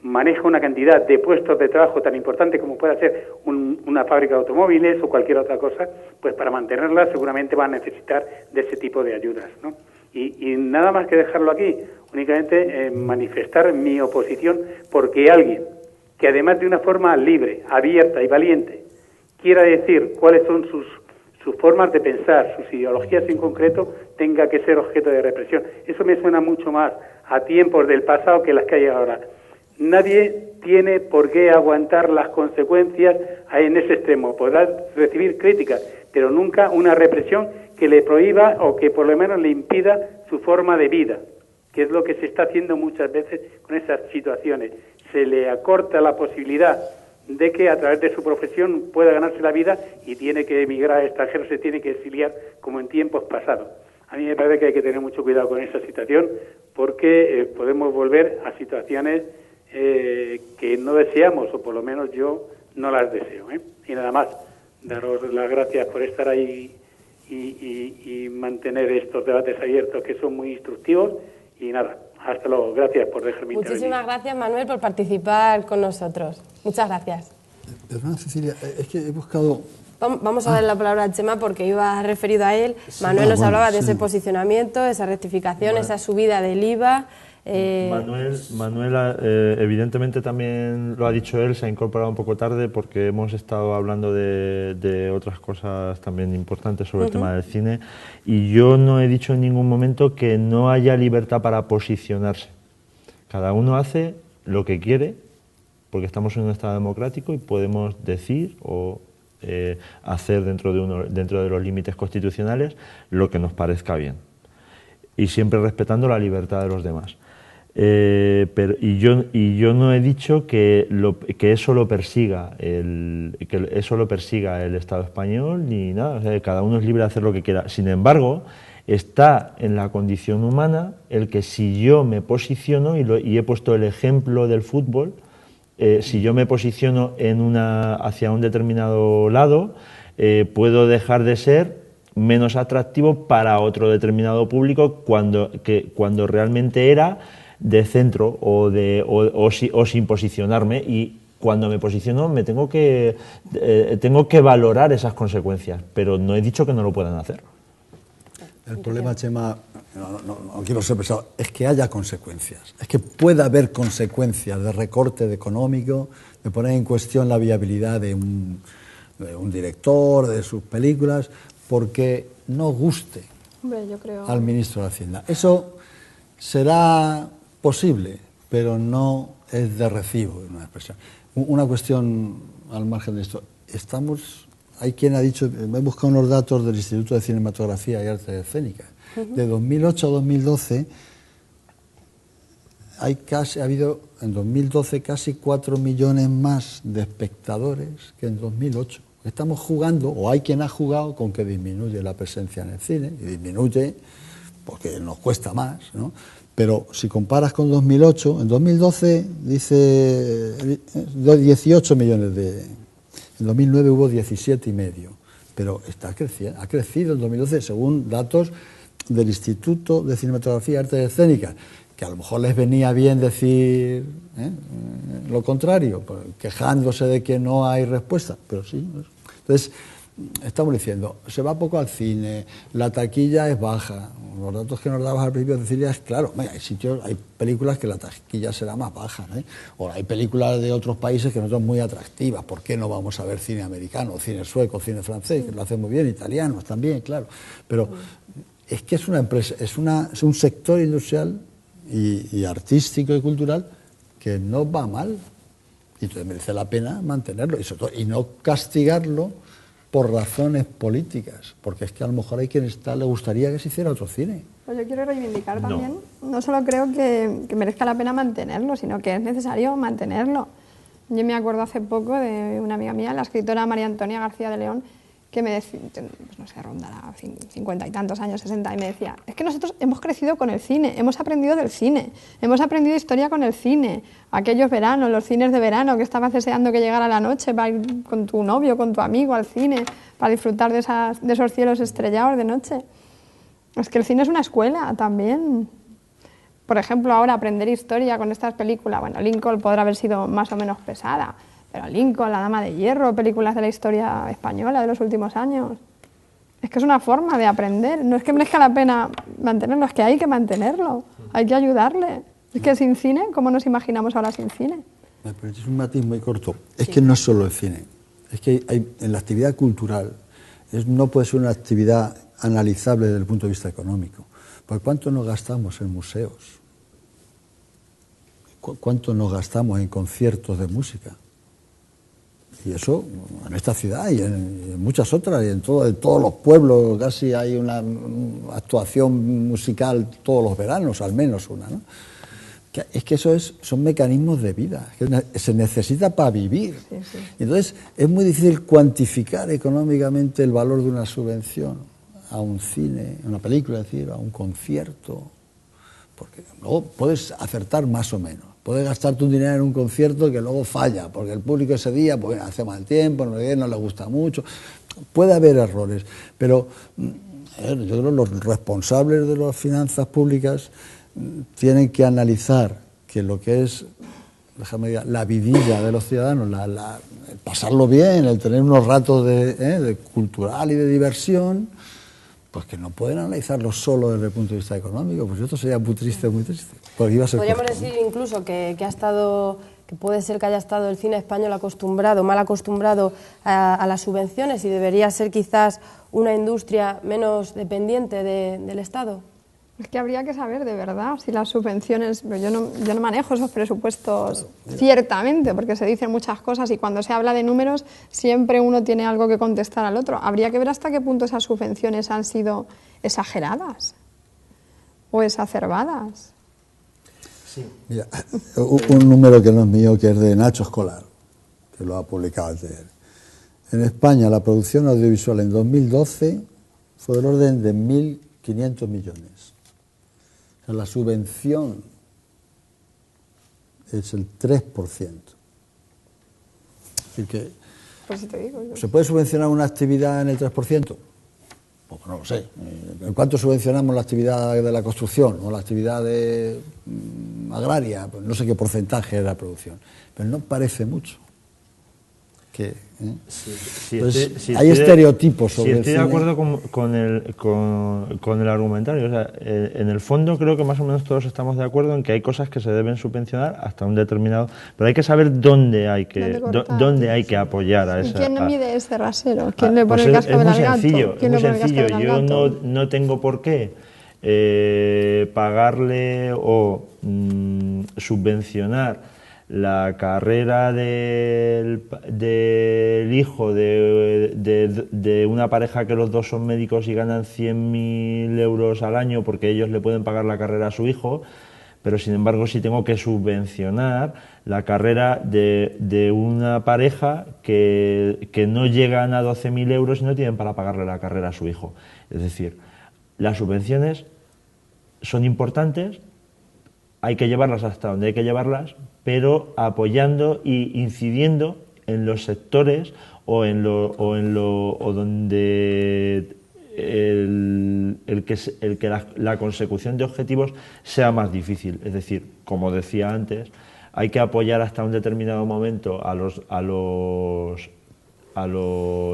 S7: maneja una cantidad de puestos de trabajo tan importante como puede ser una fábrica de automóviles o cualquier otra cosa, pues para mantenerla seguramente va a necesitar de ese tipo de ayudas, ¿no? Y nada más que dejarlo aquí, únicamente manifestar mi oposición porque alguien que además de una forma libre, abierta y valiente quiera decir cuáles son sus formas de pensar, sus ideologías en concreto, tenga que ser objeto de represión. Eso me suena mucho más a tiempos del pasado que las que hay ahora. Nadie tiene por qué aguantar las consecuencias en ese extremo. Podrá recibir críticas, pero nunca una represión que le prohíba o que por lo menos le impida su forma de vida, que es lo que se está haciendo muchas veces con esas situaciones. Se le acorta la posibilidad de que a través de su profesión pueda ganarse la vida y tiene que emigrar al extranjero, se tiene que exiliar como en tiempos pasados. A mí me parece que hay que tener mucho cuidado con esa situación porque podemos volver a situaciones que no deseamos, o por lo menos yo no las deseo. Y nada más, daros las gracias por estar ahí y mantener estos debates abiertos que son muy instructivos. Y nada, hasta luego. Gracias por dejarme intervenir.
S1: Muchísimas gracias, Manuel, por participar con nosotros. Muchas gracias.
S5: Hermana Cecilia, es que he buscado...
S1: Vamos a darle la palabra a Chema porque iba referido a él. Manuel nos hablaba de ese posicionamiento, esa rectificación, esa subida del IVA.
S4: Manuel, evidentemente también lo ha dicho él, se ha incorporado un poco tarde porque hemos estado hablando de otras cosas también importantes sobre el tema del cine, y yo no he dicho en ningún momento que no haya libertad para posicionarse. Cada uno hace lo que quiere porque estamos en un estado democrático y podemos decir o hacer dentro de los límites constitucionales lo que nos parezca bien, y siempre respetando la libertad de los demás. Yo no he dicho que eso lo persiga el Estado español ni nada. O sea, cada uno es libre de hacer lo que quiera. Sin embargo, está en la condición humana el que si yo me posiciono, y he puesto el ejemplo del fútbol, si yo me posiciono hacia un determinado lado, puedo dejar de ser menos atractivo para otro determinado público cuando realmente era de centro o sin posicionarme, y cuando me posiciono me tengo que valorar esas consecuencias, pero no he dicho que no lo puedan hacer.
S5: El problema, Chema, no quiero ser pesado, es que haya consecuencias, es que pueda haber consecuencias de recorte económico, de poner en cuestión la viabilidad de un director, de sus películas, porque no guste al ministro de Hacienda. Eso será posible, pero no es de recibo, una expresión. Una cuestión al margen de esto. Hay quien ha dicho, me he buscado unos datos del Instituto de Cinematografía y Artes Escénicas. De 2008 a 2012 ha habido en 2012 casi 4 millones más de espectadores que en 2008. Estamos jugando, o hay quien ha jugado, con que disminuye la presencia en el cine, y disminuye porque nos cuesta más, ¿no? Pero si comparas con 2008, en 2012 dice 18 millones en 2009 hubo 17,5, pero está creciendo, ha crecido en 2012 según datos del Instituto de Cinematografía y Artes Escénicas, que a lo mejor les venía bien decir lo contrario, quejándose de que no hay respuesta, pero sí. Entonces, estamos diciendo, se va poco al cine, la taquilla es baja. Los datos que nos dabas al principio, Cecilia, es claro, hay películas que la taquilla será más baja, ¿eh? O hay películas de otros países que no son muy atractivas. ¿Por qué no vamos a ver cine americano, cine sueco, cine francés, que lo hacen muy bien, italianos también, claro? Pero es que es una empresa, es un sector industrial y artístico y cultural que no va mal. Y entonces merece la pena mantenerlo y no castigarlo por razones políticas, porque es que a lo mejor hay quien le gustaría que se hiciera otro cine.
S3: Pues yo quiero reivindicar también, no solo creo que merezca la pena mantenerlo, sino que es necesario mantenerlo. Yo me acuerdo hace poco de una amiga mía, la escritora María Antonia García de León, que me decía, pues no sé, rondará 50 y tantos años, 60, y me decía, es que nosotros hemos crecido con el cine, hemos aprendido del cine, hemos aprendido historia con el cine, aquellos veranos, los cines de verano, que estabas deseando que llegara la noche para ir con tu novio, con tu amigo al cine, para disfrutar de esos cielos estrellados de noche. Es que el cine es una escuela también. Por ejemplo, ahora aprender historia con estas películas, bueno, Lincoln podrá haber sido más o menos pesada, pero Lincoln, La Dama de Hierro, películas de la historia española de los últimos años, es que es una forma de aprender, no es que merezca la pena mantenerlo, es que hay que mantenerlo, hay que ayudarle. Es que sin cine, ¿cómo nos imaginamos ahora sin cine?
S5: Pero es un matiz muy corto, es que no es solo el cine, es que en la actividad cultural no puede ser una actividad analizable desde el punto de vista económico. ¿Por cuánto nos gastamos en museos? ¿Cuánto nos gastamos en conciertos de música? Y eso en esta ciudad y en muchas otras, y en todos los pueblos casi hay una actuación musical todos los veranos, al menos una, ¿no? Es que son mecanismos de vida, que se necesita para vivir. Sí, sí. Entonces es muy difícil cuantificar económicamente el valor de una subvención a un cine, a una película, es decir, a un concierto, porque luego puedes acertar más o menos. Puedes gastarte un dinero en un concierto que luego falla, porque el público ese día pues, hace mal tiempo, no le gusta mucho. Puede haber errores, pero yo creo que los responsables de las finanzas públicas tienen que analizar que lo que es, déjame decir, la vidilla de los ciudadanos, el pasarlo bien, el tener unos ratos de cultural y de diversión, pues que no pueden analizarlo solo desde el punto de vista económico, pues esto sería muy triste, muy triste. Podríamos
S1: decir incluso que puede ser que haya estado el cine español mal acostumbrado a las subvenciones y debería ser quizás una industria menos dependiente del Estado.
S3: Es que habría que saber de verdad si las subvenciones, yo no manejo esos presupuestos ciertamente, porque se dicen muchas cosas y cuando se habla de números siempre uno tiene algo que contestar al otro. Habría que ver hasta qué punto esas subvenciones han sido exageradas o exacerbadas.
S5: Sí. Mira, un número que no es mío, que es de Nacho Escolar, que lo ha publicado ayer. En España la producción audiovisual en 2012 fue del orden de 1.500 millones. O sea, la subvención es el 3%. Es decir que,
S3: pues si te digo,
S5: ¿se puede subvencionar una actividad en el 3%? Pues no lo sé. ¿En cuánto subvencionamos la actividad de la construcción o la actividad agraria? Pues no sé qué porcentaje es la producción, pero no parece mucho. Hay estereotipos sobre el cine.
S4: Estoy de acuerdo con el argumentario. O sea, en el fondo creo que más o menos todos estamos de acuerdo en que hay cosas que se deben subvencionar hasta un determinado, pero hay que saber dónde hay que apoyar a esa.
S3: ¿Y quién mide ese rasero? ¿Quién le pone el casco del gato?
S4: Es muy sencillo. Yo no tengo por qué pagarle o subvencionar la carrera del hijo de una pareja que los dos son médicos y ganan 100.000 euros al año porque ellos le pueden pagar la carrera a su hijo, pero sin embargo sí tengo que subvencionar la carrera de una pareja que no llegan a 12.000 euros y no tienen para pagarle la carrera a su hijo. Es decir, las subvenciones son importantes, hay que llevarlas hasta donde hay que llevarlas, pero apoyando e incidiendo en los sectores o donde la consecución de objetivos sea más difícil. Es decir, como decía antes, hay que apoyar hasta un determinado momento a los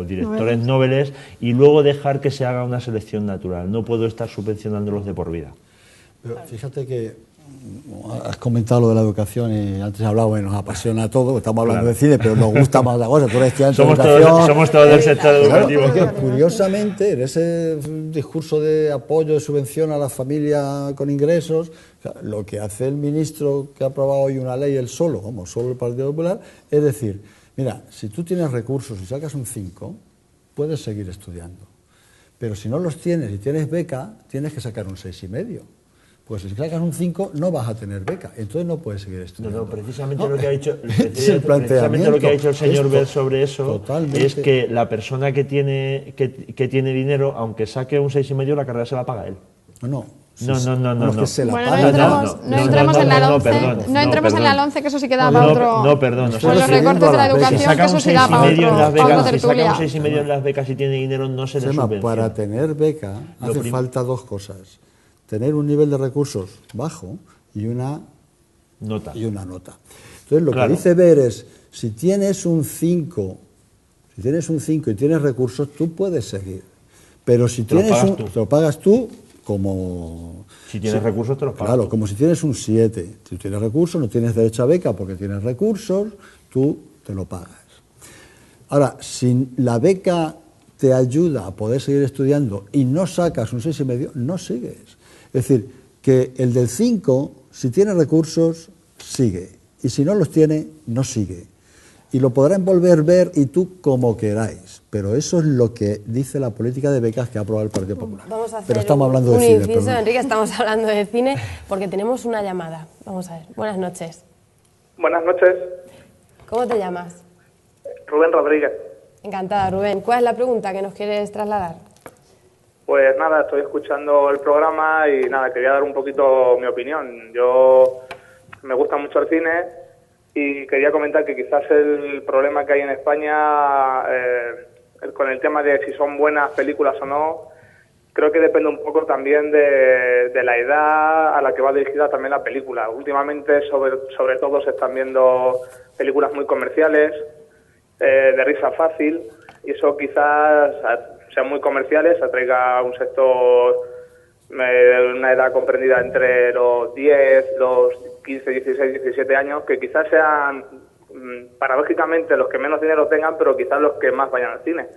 S4: directores nobles y luego dejar que se haga una selección natural. No puedo estar subvencionándolos de por vida.
S5: Pero fíjate que has comentado lo de la educación y antes hablaba y nos apasiona todo, estamos hablando de cine, pero nos gusta más la cosa. Tú eres estudiante de educación.
S4: Somos todos del sector educativo.
S5: Porque, curiosamente, en ese discurso de apoyo, de subvención a la familia con ingresos, lo que hace el ministro que ha aprobado hoy una ley, él solo, como solo el Partido Popular, es decir, mira, si tú tienes recursos y sacas un 5, puedes seguir estudiando. Pero si no los tienes y tienes beca, tienes que sacar un 6,5. Pues si sacas un 5 no vas a tener beca, entonces no puedes seguir estudiando.
S4: Precisamente lo que ha dicho el señor Ver sobre eso es que la persona que tiene dinero, aunque saque un 6,5, la carrera se la paga él.
S5: No.
S3: Bueno, no entremos en la 11, no entremos en la 11, que eso sí queda para otro.
S4: No, perdón.
S3: Pues los recortes de la educación, que eso sí da para otro tertulia.
S4: Si saca un 6,5 en las becas y tiene dinero, no se le subvenciona.
S5: Para tener beca hace falta dos cosas. Tener un nivel de recursos bajo y una nota. Entonces, lo que dice Ver es, si tienes un 5 y tienes recursos, tú puedes seguir. Pero si te lo pagas tú, como...
S4: Si tienes recursos, te los pagas.
S5: Claro, como si tienes un 7. Si tienes recursos, no tienes derecho a beca porque tienes recursos, tú te lo pagas. Ahora, si la beca te ayuda a poder seguir estudiando y no sacas un 6,5, no sigues. Es decir, que el del 5, si tiene recursos, sigue. Y si no los tiene, no sigue. Y lo podrán volver a ver y tú como queráis. Pero eso es lo que dice la política de becas que ha aprobado el Partido Popular.
S1: Vamos a hacer
S5: pero estamos hablando de cine.
S1: Inciso, Enrique, estamos hablando de cine porque tenemos una llamada. Vamos a ver. Buenas noches.
S8: Buenas noches.
S1: ¿Cómo te llamas?
S8: Rubén Rodríguez.
S1: Encantada, Rubén. ¿Cuál es la pregunta que nos quieres trasladar?
S8: Pues nada, estoy escuchando el programa y nada, quería dar un poquito mi opinión. Yo me gusta mucho el cine y quería comentar que quizás el problema que hay en España con el tema de si son buenas películas o no, creo que depende un poco también de la edad a la que va dirigida también la película. Últimamente, sobre todo, se están viendo películas muy comerciales, de risa fácil, y eso quizás sean muy comerciales, atraiga a un sector de una edad comprendida entre los 10, los 15, 16, 17 años, que quizás sean paradójicamente los que menos dinero tengan, pero quizás los que más vayan al cine.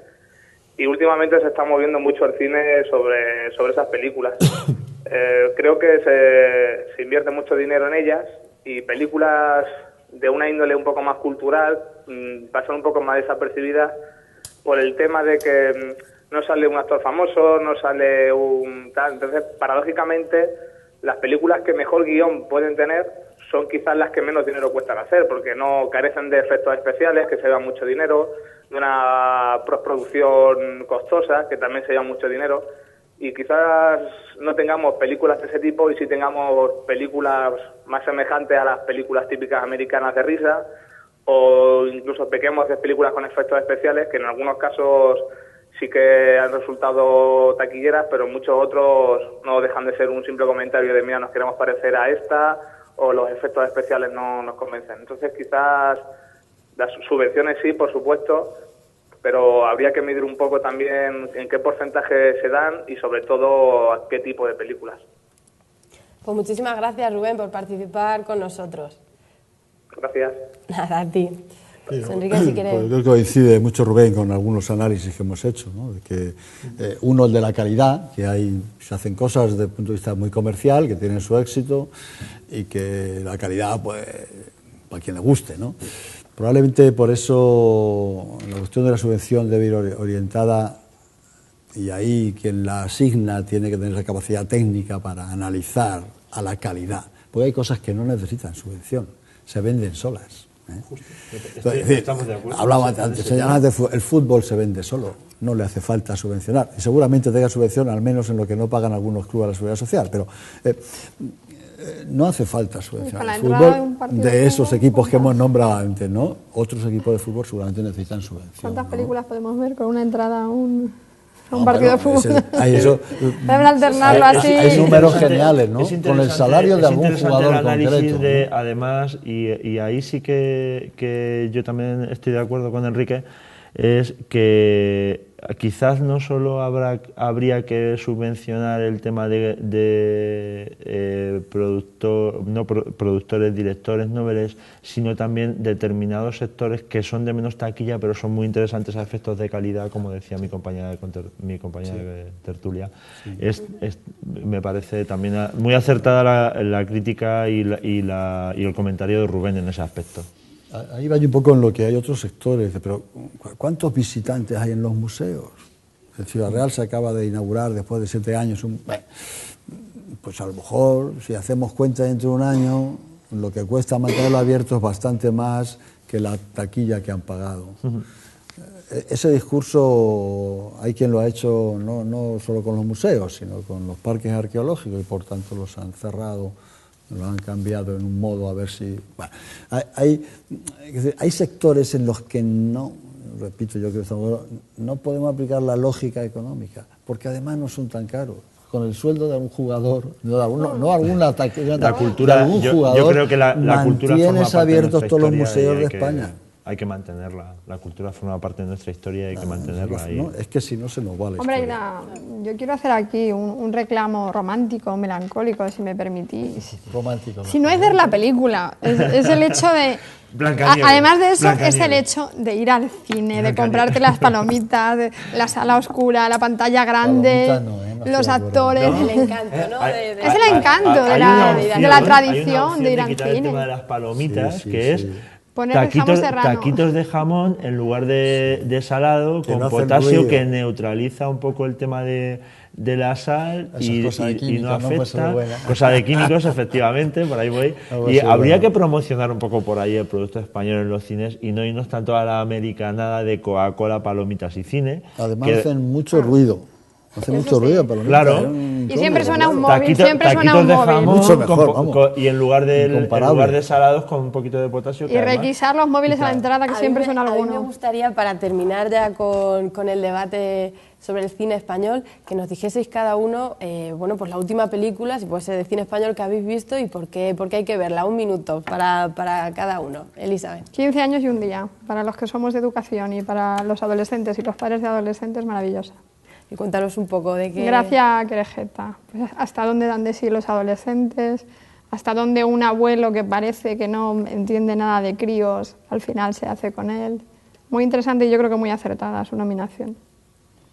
S8: Y últimamente se está moviendo mucho el cine sobre esas películas. Creo que se invierte mucho dinero en ellas y películas de una índole un poco más cultural pasan un poco más desapercibidas por el tema de que no sale un actor famoso, no sale un tal. Entonces, paradójicamente, las películas que mejor guión pueden tener son quizás las que menos dinero cuestan hacer, porque no carecen de efectos especiales, que se llevan mucho dinero, de una postproducción costosa, que también se lleva mucho dinero, y quizás no tengamos películas de ese tipo y sí tengamos películas más semejantes a las películas típicas americanas de risa, o incluso pequemos de películas con efectos especiales, que en algunos casos sí que han resultado taquilleras, pero muchos otros no dejan de ser un simple comentario de mira, nos queremos parecer a esta, o los efectos especiales no nos convencen. Entonces quizás las subvenciones sí, por supuesto, pero habría que medir un poco también en qué porcentaje se dan y sobre todo a qué tipo de películas.
S1: Pues muchísimas gracias, Rubén, por participar con nosotros.
S8: Gracias.
S1: Nada, a ti. Pues Enrique, si quieres...
S5: Pues yo creo que coincide mucho Rubén con algunos análisis que hemos hecho, ¿no? De que uno, el de la calidad, que se hacen cosas desde el punto de vista muy comercial, que tienen su éxito, y que la calidad, pues, para quien le guste, ¿no? Probablemente por eso la cuestión de la subvención debe ir orientada, y ahí quien la asigna tiene que tener esa capacidad técnica para analizar a la calidad, porque hay cosas que no necesitan subvención, se venden solas.
S4: Estamos de acuerdo.
S5: Hablaba antes, el fútbol se vende solo, no le hace falta subvencionar, y seguramente tenga subvención al menos en lo que no pagan algunos clubes a la seguridad social, pero no hace falta subvencionar el fútbol de esos equipos que hemos nombrado antes, ¿no? Otros equipos de fútbol seguramente necesitan subvención.
S3: ¿Cuántas películas podemos ver con una entrada a un partido de fútbol?
S5: Deben
S3: alternarlo así.
S5: Hay números geniales, ¿no? Con el salario de algún jugador concreto.
S4: Además, y ahí sí que yo también estoy de acuerdo con Enrique, es que quizás no solo habría que subvencionar el tema de productores, directores, noveles, sino también determinados sectores que son de menos taquilla pero son muy interesantes a efectos de calidad, como decía mi compañera de tertulia. Sí. Me parece también muy acertada la crítica y el comentario de Rubén en ese aspecto.
S5: Ahí va un poco en lo que hay otros sectores, pero ¿cuántos visitantes hay en los museos? En Ciudad Real se acaba de inaugurar después de 7 años pues a lo mejor, si hacemos cuenta dentro de un año, lo que cuesta mantenerlo abierto es bastante más que la taquilla que han pagado. Ese discurso hay quien lo ha hecho no solo con los museos, sino con los parques arqueológicos, y por tanto los han cerrado, lo han cambiado en un modo a ver si... Bueno, hay sectores en los que no, repito, yo creo que no podemos aplicar la lógica económica, porque además no son tan caros. Con el sueldo de algún jugador,
S4: la cultura,
S5: de algún jugador,
S4: yo creo que la cultura forma parte
S5: abiertos
S4: de
S5: todos los
S4: historia
S5: museos de
S4: que,
S5: España.
S4: Hay que mantenerla. La cultura forma parte de nuestra historia y hay que mantenerla.
S5: No, es que si no se nos va la
S3: Hombre,
S5: historia.
S3: yo quiero hacer aquí un reclamo romántico, melancólico, si me permitís.
S5: Romántico.
S3: Si no es ver la película, es el hecho de... Además de eso, es el hecho de ir al cine, de comprarte las palomitas, de la sala oscura, la pantalla grande, los actores.
S1: El encanto, ¿no?
S3: Es el encanto de la tradición de ir al
S4: cine. El tema de las palomitas, que es taquitos de jamón en lugar de salado, con potasio, que neutraliza un poco el tema de la sal y no afecta. Cosa de químicos, efectivamente, por ahí voy. Y habría que promocionar un poco por ahí el producto español en los cines y no irnos tanto a la americanada de Coca-Cola, palomitas y cine.
S5: Además hacen mucho ruido. Hace mucho ruido, palomitas.
S4: Claro.
S3: Y siempre suena un móvil, siempre suena un móvil.
S5: Jamón, mucho mejor,
S4: y en lugar de salados con un poquito de potasio.
S3: Y requisar los móviles a la entrada, que siempre suena alguno.
S1: A mí me gustaría, para terminar ya con el debate sobre el cine español, que nos dijeseis cada uno, bueno, pues la última película, si puede ser de cine español, que habéis visto y por qué hay que verla. 1 minuto para cada uno. Elizabeth.
S3: 15 años y un día, para los que somos de educación y para los adolescentes y los padres de adolescentes, maravillosa.
S1: Y cuéntanos un poco de qué...
S3: Gracias, Querejeta. Pues hasta dónde dan de sí los adolescentes, hasta dónde un abuelo que parece que no entiende nada de críos, al final se hace con él. Muy interesante y yo creo que muy acertada su nominación.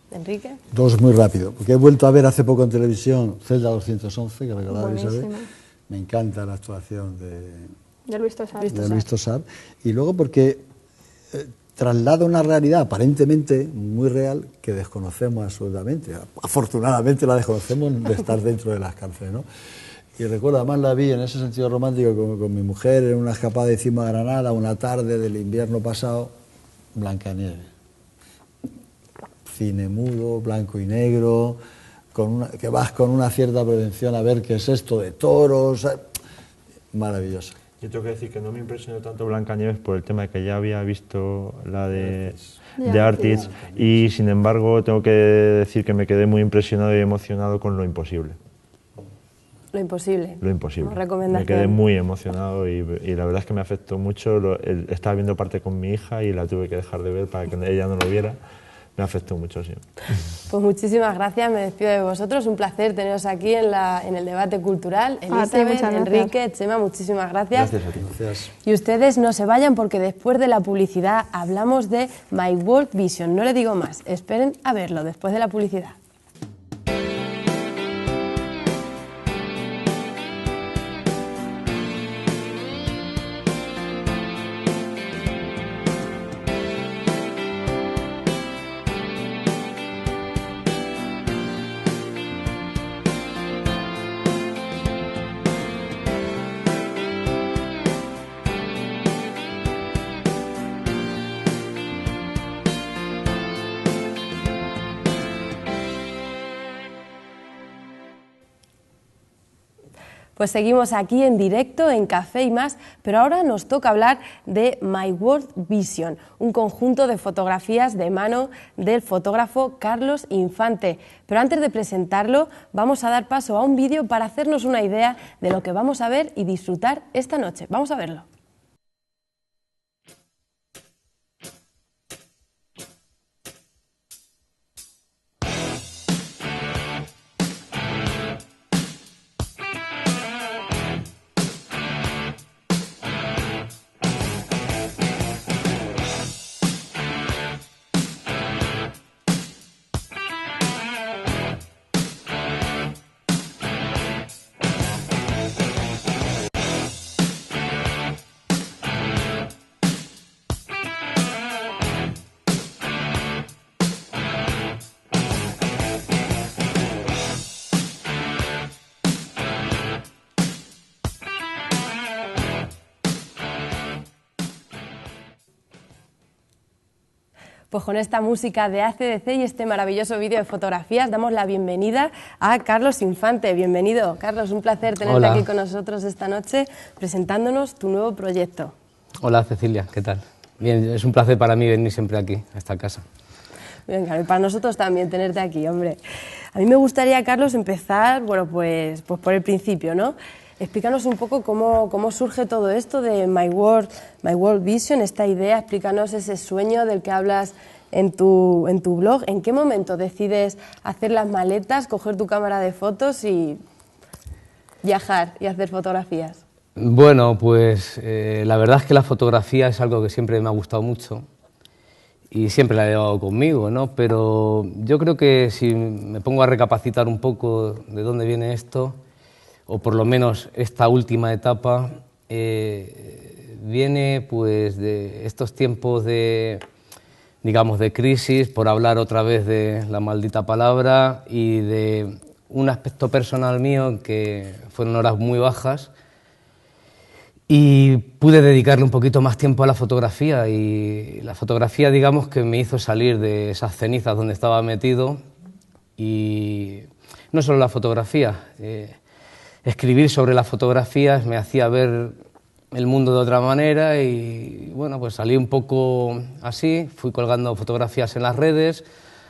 S1: Enrique.
S5: 2 muy rápido, porque he vuelto a ver hace poco en televisión Celda 211, que recordáis, Isabel. Me encanta la actuación
S3: de Luis Tosar.
S5: De Luis Tosar. Y luego porque traslada una realidad aparentemente muy real que desconocemos absolutamente. Afortunadamente la desconocemos de estar dentro de las cárceles, ¿no? Y recuerdo, además la vi en ese sentido romántico con mi mujer en una escapada de Cima de Granada, una tarde del invierno pasado, Blancanieves. Cine mudo, blanco y negro, que vas con una cierta prevención a ver qué es esto de toros, maravillosa.
S4: Yo tengo que decir que no me impresionó tanto Blancanieves por el tema de que ya había visto la de Artist y sin embargo tengo que decir que me quedé muy impresionado y emocionado con Lo Imposible.
S1: Lo Imposible.
S4: Lo Imposible.
S1: Me
S4: quedé muy emocionado y la verdad es que me afectó mucho. Estaba viendo parte con mi hija y la tuve que dejar de ver para que ella no lo viera. Me afectó mucho, sí.
S1: Pues muchísimas gracias, me despido de vosotros. Un placer teneros aquí en el debate cultural. Elizabeth, Enrique, Chema, muchísimas gracias.
S4: Gracias a ti.
S5: Gracias.
S1: Y ustedes no se vayan porque después de la publicidad hablamos de My World Vision. No le digo más, esperen a verlo después de la publicidad. Pues seguimos aquí en directo en Café y Más, pero ahora nos toca hablar de My World Vision, un conjunto de fotografías de mano del fotógrafo Carlos Infante. Pero antes de presentarlo, vamos a dar paso a un vídeo para hacernos una idea de lo que vamos a ver y disfrutar esta noche. Vamos a verlo. Pues con esta música de AC/DC y este maravilloso vídeo de fotografías damos la bienvenida a Carlos Infante. Bienvenido, Carlos, un placer tenerte aquí con nosotros esta noche presentándonos tu nuevo proyecto.
S9: Hola Cecilia, ¿qué tal? Bien, es un placer para mí venir siempre aquí, a esta casa.
S1: Bien, claro, y para nosotros también tenerte aquí, hombre. A mí me gustaría, Carlos, empezar, bueno, pues por el principio, ¿no? Explícanos un poco cómo surge todo esto de My World Vision, esta idea, explícanos ese sueño del que hablas en tu blog. ¿En qué momento decides hacer las maletas, coger tu cámara de fotos y viajar y hacer fotografías?
S9: Bueno, pues la verdad es que la fotografía es algo que siempre me ha gustado mucho y siempre la he llevado conmigo, ¿no? Pero yo creo que si me pongo a recapacitar un poco de dónde viene esto, o por lo menos esta última etapa, viene pues de estos tiempos de, digamos, de crisis, por hablar otra vez de la maldita palabra, y de un aspecto personal mío que fueron horas muy bajas, y pude dedicarle un poquito más tiempo a la fotografía, y la fotografía, digamos, que me hizo salir de esas cenizas donde estaba metido. Y no solo la fotografía, escribir sobre las fotografías me hacía ver el mundo de otra manera, y bueno, pues salí un poco así, fui colgando fotografías en las redes,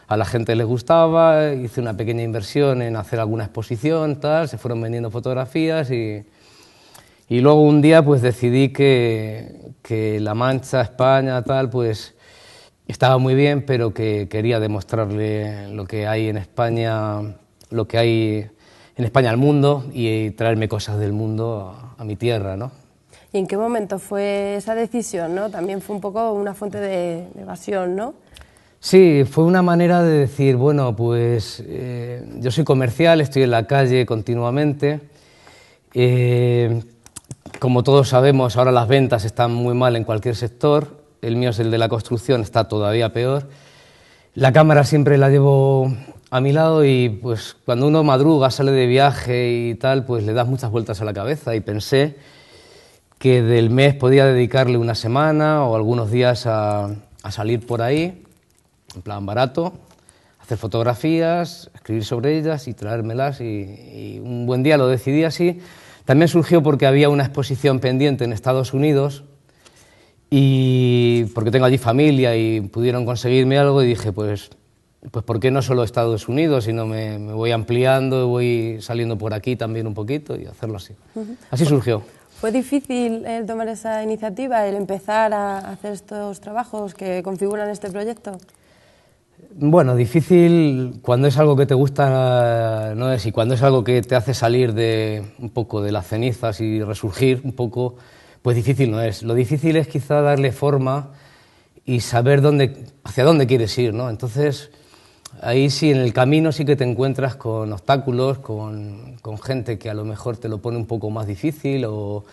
S9: a la gente les gustaba, hice una pequeña inversión en hacer alguna exposición, tal, se fueron vendiendo fotografías, y luego un día pues decidí que La Mancha, España, tal, pues estaba muy bien, pero que quería demostrarle lo que hay en España, lo que hay en España al mundo, y traerme cosas del mundo a mi tierra, ¿no?
S1: ¿Y en qué momento fue esa decisión, no? También fue un poco una fuente de evasión, ¿no?
S9: Sí, fue una manera de decir, bueno, pues yo soy comercial, estoy en la calle continuamente. Como todos sabemos, ahora las ventas están muy mal en cualquier sector. El mío es el de la construcción, está todavía peor. La cámara siempre la llevo a mi lado, y pues cuando uno madruga, sale de viaje y tal, pues le das muchas vueltas a la cabeza, y pensé que del mes podía dedicarle una semana o algunos días a salir por ahí, en plan barato, hacer fotografías, escribir sobre ellas y traérmelas, y un buen día lo decidí así. También surgió porque había una exposición pendiente en Estados Unidos, y porque tengo allí familia y pudieron conseguirme algo, y dije, pues ¿por qué no solo Estados Unidos, sino me voy ampliando, voy saliendo por aquí también un poquito, y hacerlo así. Así surgió.
S1: ¿Fue difícil el tomar esa iniciativa, el empezar a hacer estos trabajos que configuran este proyecto?
S9: Bueno, difícil cuando es algo que te gusta, no es, y cuando es algo que te hace salir un poco de las cenizas y resurgir un poco, pues difícil no es. Lo difícil es quizá darle forma y saber hacia dónde quieres ir, ¿no? Entonces, ahí sí, en el camino sí que te encuentras con obstáculos, con gente que a lo mejor te lo pone un poco más difícil, o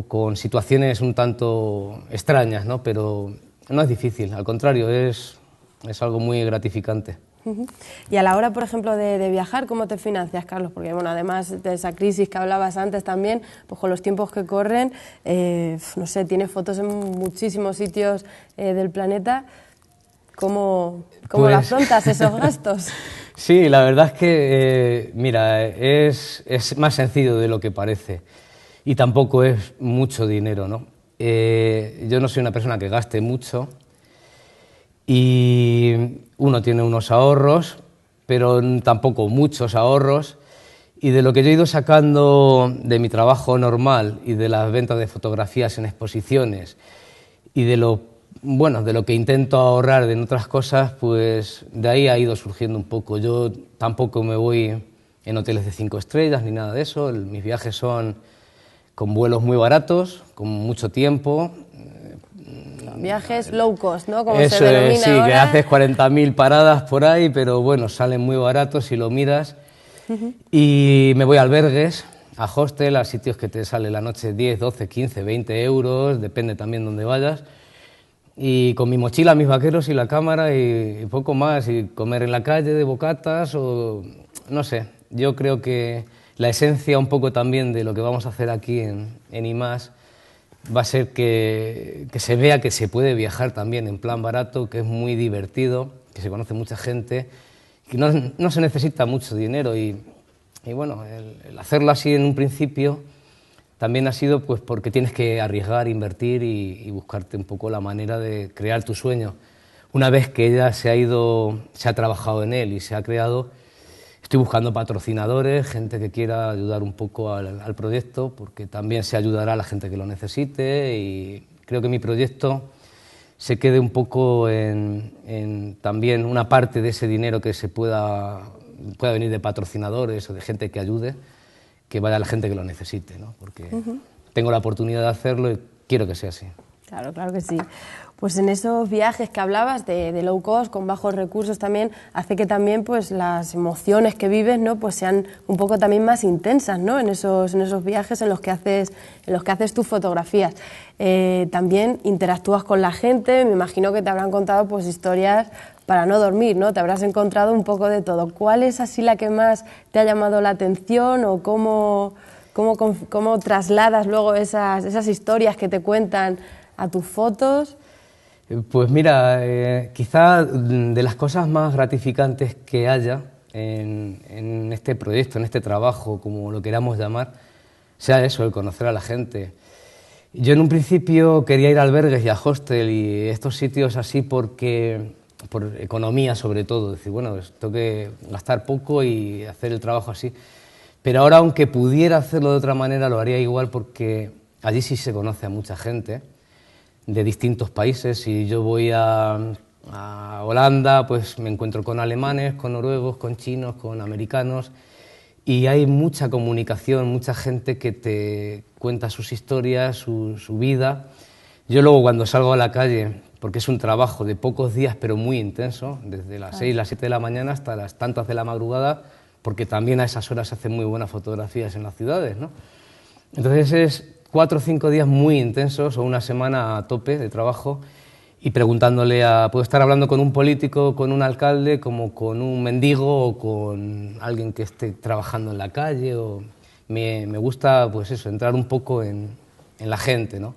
S9: con situaciones un tanto extrañas, ¿no? Pero no es difícil, al contrario, es algo muy gratificante.
S1: Y a la hora, por ejemplo, de viajar, ¿cómo te financias, Carlos? Porque, bueno, además de esa crisis que hablabas antes también, pues con los tiempos que corren, no sé, tienes fotos en muchísimos sitios del planeta. ¿Cómo
S9: Pues...
S1: lo afrontas esos gastos?
S9: Sí, la verdad es que, mira, es más sencillo de lo que parece, y tampoco es mucho dinero, ¿no? Yo no soy una persona que gaste mucho, y uno tiene unos ahorros, pero tampoco muchos ahorros, y de lo que yo he ido sacando de mi trabajo normal y de las ventas de fotografías en exposiciones, y de lo que intento ahorrar en otras cosas, pues de ahí ha ido surgiendo un poco. Yo tampoco me voy en hoteles de 5 estrellas ni nada de eso. Mis viajes son con vuelos muy baratos, con mucho tiempo.
S1: Viajes low cost, ¿no? Como
S9: eso
S1: se denomina
S9: es, sí,
S1: ahora.
S9: que haces 40.000 paradas por ahí, pero bueno, salen muy baratos si lo miras. Y me voy a albergues, a hostel, a sitios que te sale la noche 10, 12, 15, 20 euros, depende también dónde vayas. Y con mi mochila, mis vaqueros y la cámara y poco más, y comer en la calle de bocatas, o no sé. Yo creo que la esencia un poco también de lo que vamos a hacer aquí en IMAX va a ser que se vea que se puede viajar también en plan barato, que es muy divertido, que se conoce mucha gente, que no se necesita mucho dinero y bueno, el hacerlo así en un principio también ha sido pues porque tienes que arriesgar, invertir y buscarte un poco la manera de crear tu sueño. Una vez que ya se ha trabajado en él y se ha creado, estoy buscando patrocinadores, gente que quiera ayudar un poco al proyecto, porque también se ayudará a la gente que lo necesite y creo que mi proyecto se quede un poco en también una parte de ese dinero que se pueda venir de patrocinadores o de gente que ayude, que vaya a la gente que lo necesite, ¿no? Porque tengo la oportunidad de hacerlo y quiero que sea así.
S1: Claro, claro que sí. Pues en esos viajes que hablabas de low cost, con bajos recursos también, hace que también pues las emociones que vives, ¿no? Pues sean un poco también más intensas, ¿no? En esos viajes en los que haces tus fotografías. También interactúas con la gente, me imagino que te habrán contado pues historias para no dormir, ¿no? Te habrás encontrado un poco de todo. ¿Cuál es así la que más te ha llamado la atención o cómo trasladas luego esas historias que te cuentan a tus fotos?
S9: Pues mira, quizá de las cosas más gratificantes que haya en este proyecto, en este trabajo, como lo queramos llamar, sea eso, el conocer a la gente. Yo en un principio quería ir a albergues y a hostel y estos sitios así por economía sobre todo, decir, bueno, tengo que gastar poco y hacer el trabajo así. Pero ahora, aunque pudiera hacerlo de otra manera, lo haría igual porque allí sí se conoce a mucha gente de distintos países. Si yo voy a Holanda, pues me encuentro con alemanes, con noruegos, con chinos, con americanos y hay mucha comunicación, mucha gente que te cuenta sus historias, su vida. Yo luego cuando salgo a la calle, porque es un trabajo de pocos días pero muy intenso, desde las 6, las 7 de la mañana hasta las tantas de la madrugada, porque también a esas horas se hacen muy buenas fotografías en las ciudades, ¿no? Entonces es 4 o 5 días muy intensos o una semana a tope de trabajo y preguntándole puedo estar hablando con un político, con un alcalde, como con un mendigo o con alguien que esté trabajando en la calle. Me gusta pues eso, entrar un poco en la gente, ¿no?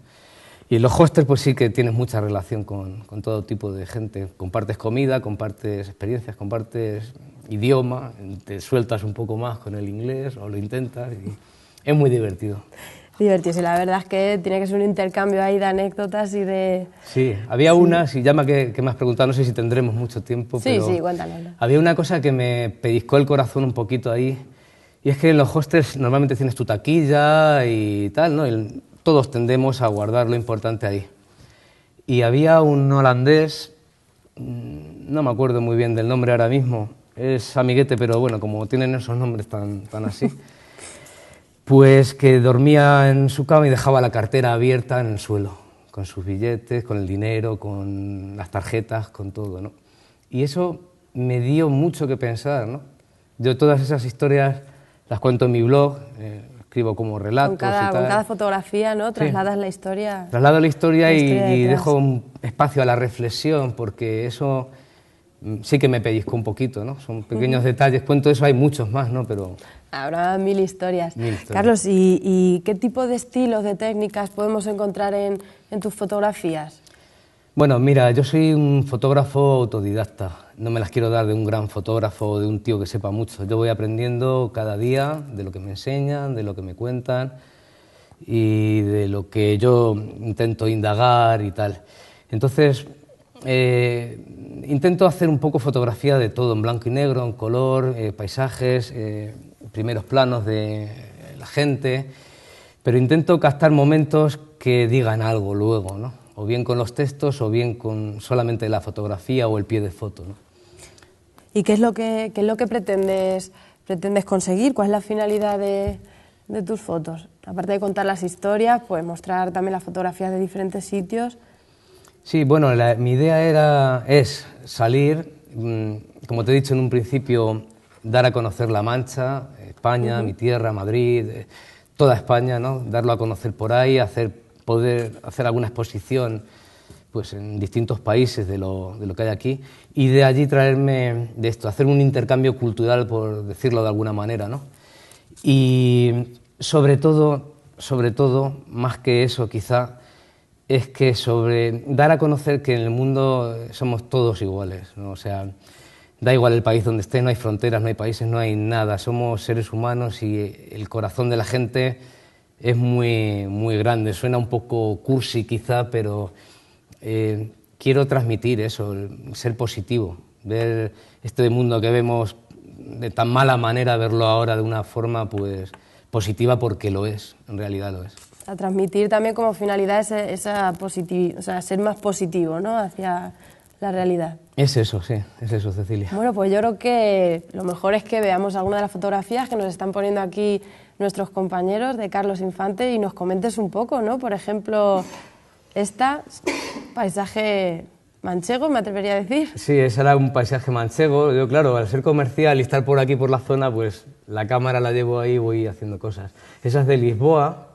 S9: Y en los hostels pues sí que tienes mucha relación con todo tipo de gente. Compartes comida, compartes experiencias, compartes idioma, te sueltas un poco más con el inglés o lo intentas y es muy divertido.
S1: Divertido, y la verdad es que tiene que ser un intercambio ahí de anécdotas y de...
S9: Sí, había una, si llama que me has preguntado, no sé si tendremos mucho tiempo, pero...
S1: Sí, cuéntanoslo.
S9: Había una cosa que me pellizcó el corazón un poquito ahí, y es que en los hostels normalmente tienes tu taquilla y tal, ¿no? Y todos tendemos a guardar lo importante ahí. Y había un holandés, no me acuerdo muy bien del nombre ahora mismo, es amiguete, pero bueno, como tienen esos nombres tan así... Pues que dormía en su cama y dejaba la cartera abierta en el suelo, con sus billetes, con el dinero, con las tarjetas, con todo, ¿no? Y eso me dio mucho que pensar, ¿no? Yo todas esas historias las cuento en mi blog, escribo como relatos y tal.
S1: Con cada fotografía, ¿no? Trasladas la historia.
S9: Traslado la historia y dejo un espacio a la reflexión, porque eso sí que me pellizcó un poquito, ¿no? Son pequeños detalles, cuento eso, hay muchos más, ¿no? Pero...
S1: Habrá mil historias. Carlos, ¿y qué tipo de estilos, de técnicas podemos encontrar en tus fotografías?
S9: Bueno, mira, yo soy un fotógrafo autodidacta. No me las quiero dar de un gran fotógrafo o de un tío que sepa mucho. Yo voy aprendiendo cada día de lo que me enseñan, de lo que me cuentan y de lo que yo intento indagar y tal. Entonces, intento hacer un poco fotografía de todo, en blanco y negro, en color, paisajes, primeros planos de la gente, pero intento captar momentos que digan algo luego, ¿no? O bien con los textos o bien con solamente la fotografía o el pie de foto, ¿no?
S1: ¿Y qué es lo que pretendes conseguir? ¿Cuál es la finalidad de tus fotos? Aparte de contar las historias, pues mostrar también las fotografías de diferentes sitios.
S9: Sí, bueno, mi idea es salir, como te he dicho en un principio, dar a conocer La Mancha, España, mi tierra, Madrid, toda España, ¿no? Darlo a conocer por ahí, poder hacer alguna exposición pues, en distintos países de lo que hay aquí y de allí traerme de esto, hacer un intercambio cultural, por decirlo de alguna manera, ¿no? Y sobre todo sobre todo, más que eso quizá, es que sobre dar a conocer que en el mundo somos todos iguales, ¿no? O sea, da igual el país donde estés, no hay fronteras, no hay países, no hay nada, somos seres humanos y el corazón de la gente es muy, muy grande. Suena un poco cursi quizá, pero quiero transmitir eso, ser positivo, ver este mundo que vemos de tan mala manera, verlo ahora de una forma pues positiva, porque lo es, en realidad lo es.
S1: A transmitir también como finalidad esa positividad, o sea, ser más positivo, ¿no?, hacia la realidad.
S9: Es eso, sí, es eso, Cecilia.
S1: Bueno, pues yo creo que lo mejor es que veamos alguna de las fotografías que nos están poniendo aquí nuestros compañeros de Carlos Infante y nos comentes un poco, ¿no? Por ejemplo, esta, paisaje manchego, me atrevería a decir.
S9: Sí, ese era un paisaje manchego. Yo, claro, al ser comercial y estar por aquí, por la zona, pues la cámara la llevo ahí y voy haciendo cosas. Esa es de Lisboa.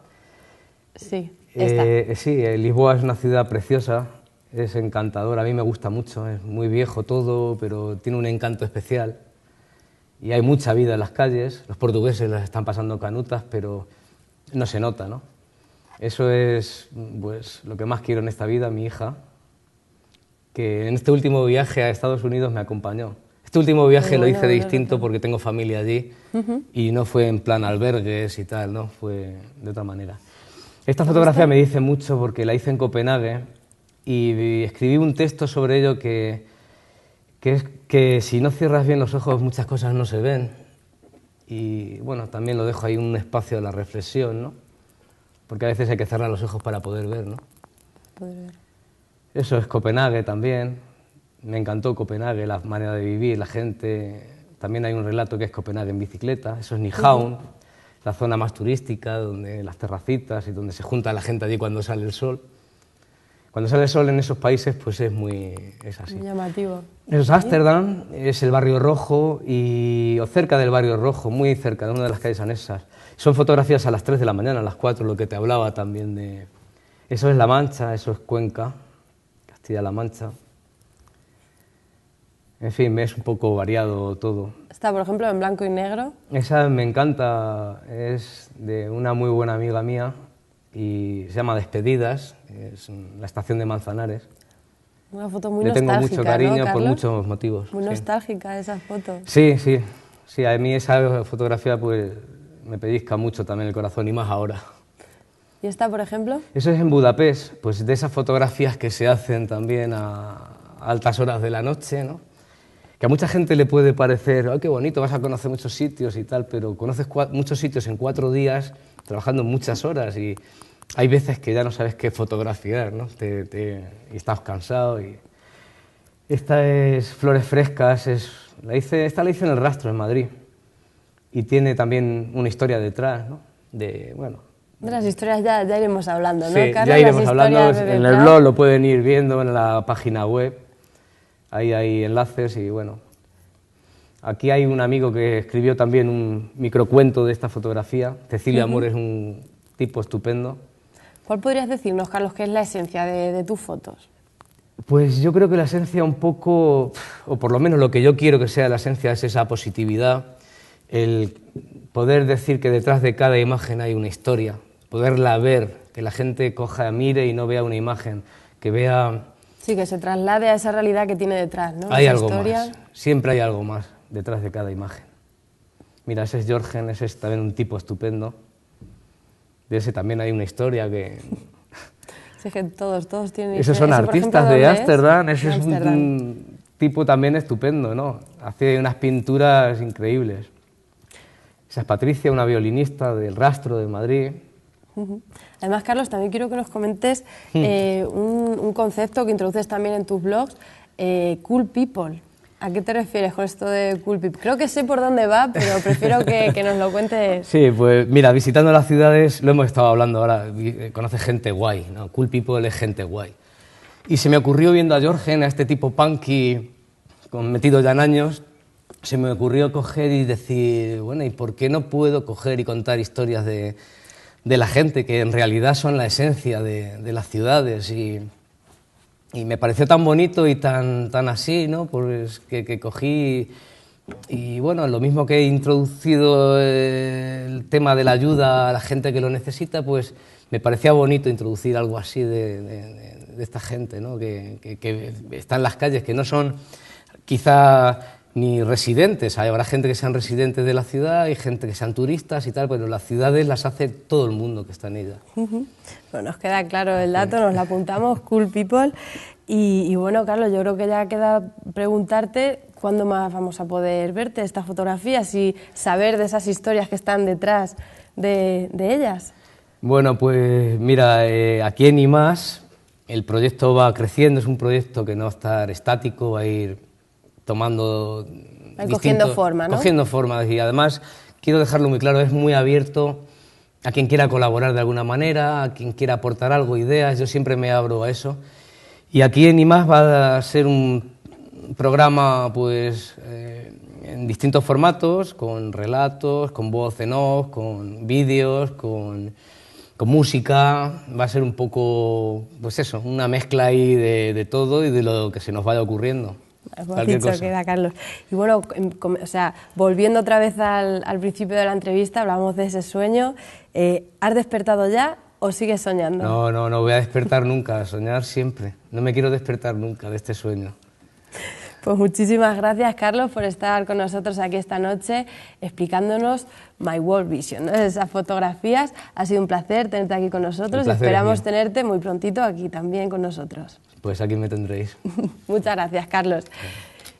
S1: Sí, esta.
S9: Sí, Lisboa es una ciudad preciosa, es encantadora, a mí me gusta mucho, es muy viejo todo, pero tiene un encanto especial. Y hay mucha vida en las calles, los portugueses las están pasando canutas, pero no se nota, ¿no? Eso es pues lo que más quiero en esta vida, mi hija, que en este último viaje a Estados Unidos me acompañó. Este último viaje lo hice distinto porque tengo familia allí y no fue en plan albergues y tal, ¿no? Fue de otra manera. Esta fotografía me dice mucho porque la hice en Copenhague y escribí un texto sobre ello que es que si no cierras bien los ojos muchas cosas no se ven. Y bueno, también lo dejo ahí un espacio de la reflexión, ¿no? Porque a veces hay que cerrar los ojos para poder ver, ¿no?
S1: Poder ver.
S9: Eso es Copenhague también. Me encantó Copenhague, la manera de vivir, la gente. También hay un relato que es Copenhague en bicicleta. Eso es Nyhavn, la zona más turística, donde las terracitas y donde se junta la gente allí cuando sale el sol. Cuando sale el sol en esos países, pues es así.
S1: Muy llamativo.
S9: Eso es Ámsterdam, es el barrio rojo, o cerca del barrio rojo, muy cerca de una de las calles anexas. Son fotografías a las 3 de la mañana, a las 4, lo que te hablaba también de... Eso es La Mancha, eso es Cuenca, Castilla-La Mancha. En fin, es un poco variado todo.
S1: Está, por ejemplo, en blanco y negro.
S9: Esa me encanta, es de una muy buena amiga mía y se llama Despedidas, es la estación de Manzanares.
S1: Una foto muy
S9: Le tengo
S1: nostálgica,
S9: mucho cariño,
S1: ¿no,
S9: por
S1: Carlos?
S9: muchos motivos.
S1: Muy
S9: sí.
S1: nostálgica esa foto.
S9: Sí, sí, sí, a mí esa fotografía pues me pellizca mucho también el corazón y más ahora.
S1: ¿Y esta, por ejemplo?
S9: Eso es en Budapest, pues de esas fotografías que se hacen también a altas horas de la noche, ¿no? Que a mucha gente le puede parecer, ¡ay, qué bonito, vas a conocer muchos sitios y tal!, pero conoces muchos sitios en 4 días, trabajando muchas horas, y hay veces que ya no sabes qué fotografiar, ¿no? Y estás cansado. Y... Esta es Flores Frescas, esta la hice en El Rastro, en Madrid, y tiene también una historia detrás, ¿no? De
S1: las historias ya iremos hablando, ¿no,
S9: sí,
S1: Carlos?
S9: ya iremos hablando, en el
S1: BBK.
S9: blog lo pueden ir viendo, en la página web, ahí hay enlaces y bueno. Aquí hay un amigo que escribió también un microcuento de esta fotografía, Cecilio Amor es un tipo estupendo.
S1: ¿Cuál podrías decirnos, Carlos, qué es la esencia de tus fotos?
S9: Pues yo creo que la esencia un poco, o por lo menos lo que yo quiero que sea la esencia, es esa positividad, el poder decir que detrás de cada imagen hay una historia, poderla ver, que la gente coja, mire y no vea una imagen, que vea...
S1: Sí, que se traslade a esa realidad que tiene detrás, ¿no?
S9: Hay
S1: esa
S9: algo
S1: historia.
S9: más, siempre hay algo más detrás de cada imagen. Mira, ese es Jorgen, ese es también un tipo estupendo. De ese también hay una historia que...
S1: Sí, que todos tienen...
S9: Esos son
S1: ¿Eso, por
S9: artistas
S1: ejemplo,
S9: de
S1: dónde
S9: Ámsterdam,
S1: es?
S9: ese es un tipo también estupendo, ¿no? Hace unas pinturas increíbles. Esa es Patricia, una violinista del Rastro de Madrid.
S1: Además, Carlos, también quiero que nos comentes un concepto que introduces también en tus blogs, Cool People. ¿A qué te refieres con esto de Cool People? Creo que sé por dónde va, pero prefiero que nos lo cuentes.
S9: Sí, pues mira, visitando las ciudades, lo hemos estado hablando ahora, conoces gente guay, ¿no? Cool People es gente guay. Y se me ocurrió viendo a Jorgen, a este tipo punky, metido ya en años, se me ocurrió coger y decir, bueno, ¿y por qué no puedo coger y contar historias de la gente, que en realidad son la esencia de las ciudades? Y me pareció tan bonito y tan así, ¿no? Pues que cogí Y bueno, lo mismo que he introducido el tema de la ayuda a la gente que lo necesita, pues me parecía bonito introducir algo así de esta gente, ¿no? que está en las calles, que no son quizá ni residentes. Habrá gente que sean residentes de la ciudad y gente que sean turistas y tal, pero las ciudades las hace todo el mundo que está en ellas.
S1: Bueno, nos queda claro el dato, nos lo apuntamos, Cool People. Y bueno, Carlos, yo creo que ya queda preguntarte cuándo más vamos a poder verte estas fotografías y saber de esas historias que están detrás de ellas.
S9: Bueno, pues mira, aquí en IMAS el proyecto va creciendo, es un proyecto que no va a estar estático, va a ir tomando...
S1: cogiendo forma, ¿no?
S9: Cogiendo forma, y además quiero dejarlo muy claro, es muy abierto a quien quiera colaborar de alguna manera, a quien quiera aportar algo, ideas, yo siempre me abro a eso. Y aquí en IMAS va a ser un programa pues en distintos formatos, con relatos, con voz en off, con vídeos, con música. Va a ser un poco, pues eso, una mezcla ahí de todo y de lo que se nos vaya ocurriendo.
S1: Cualquier cosa. Queda, Carlos. Y bueno, o sea, volviendo otra vez al principio de la entrevista, hablamos de ese sueño. ¿Has despertado ya o sigues soñando?
S9: No voy a despertar nunca, a soñar siempre. No me quiero despertar nunca de este sueño.
S1: Pues muchísimas gracias, Carlos, por estar con nosotros aquí esta noche explicándonos My World Vision, ¿no? Esas fotografías. Ha sido un placer tenerte aquí con nosotros. Esperamos tenerte muy prontito aquí también con nosotros.
S9: Pues aquí me tendréis.
S1: Muchas gracias, Carlos.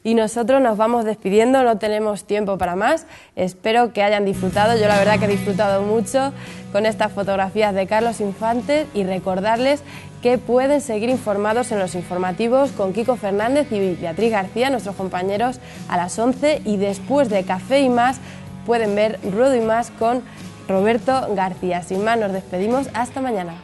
S1: Y nosotros nos vamos despidiendo, no tenemos tiempo para más. Espero que hayan disfrutado, yo la verdad que he disfrutado mucho con estas fotografías de Carlos Infante y recordarles que pueden seguir informados en los informativos con Kiko Fernández y Beatriz García, nuestros compañeros, a las 11, y después de Café y Más pueden ver Ruedo y Más con Roberto García. Sin más, nos despedimos, hasta mañana.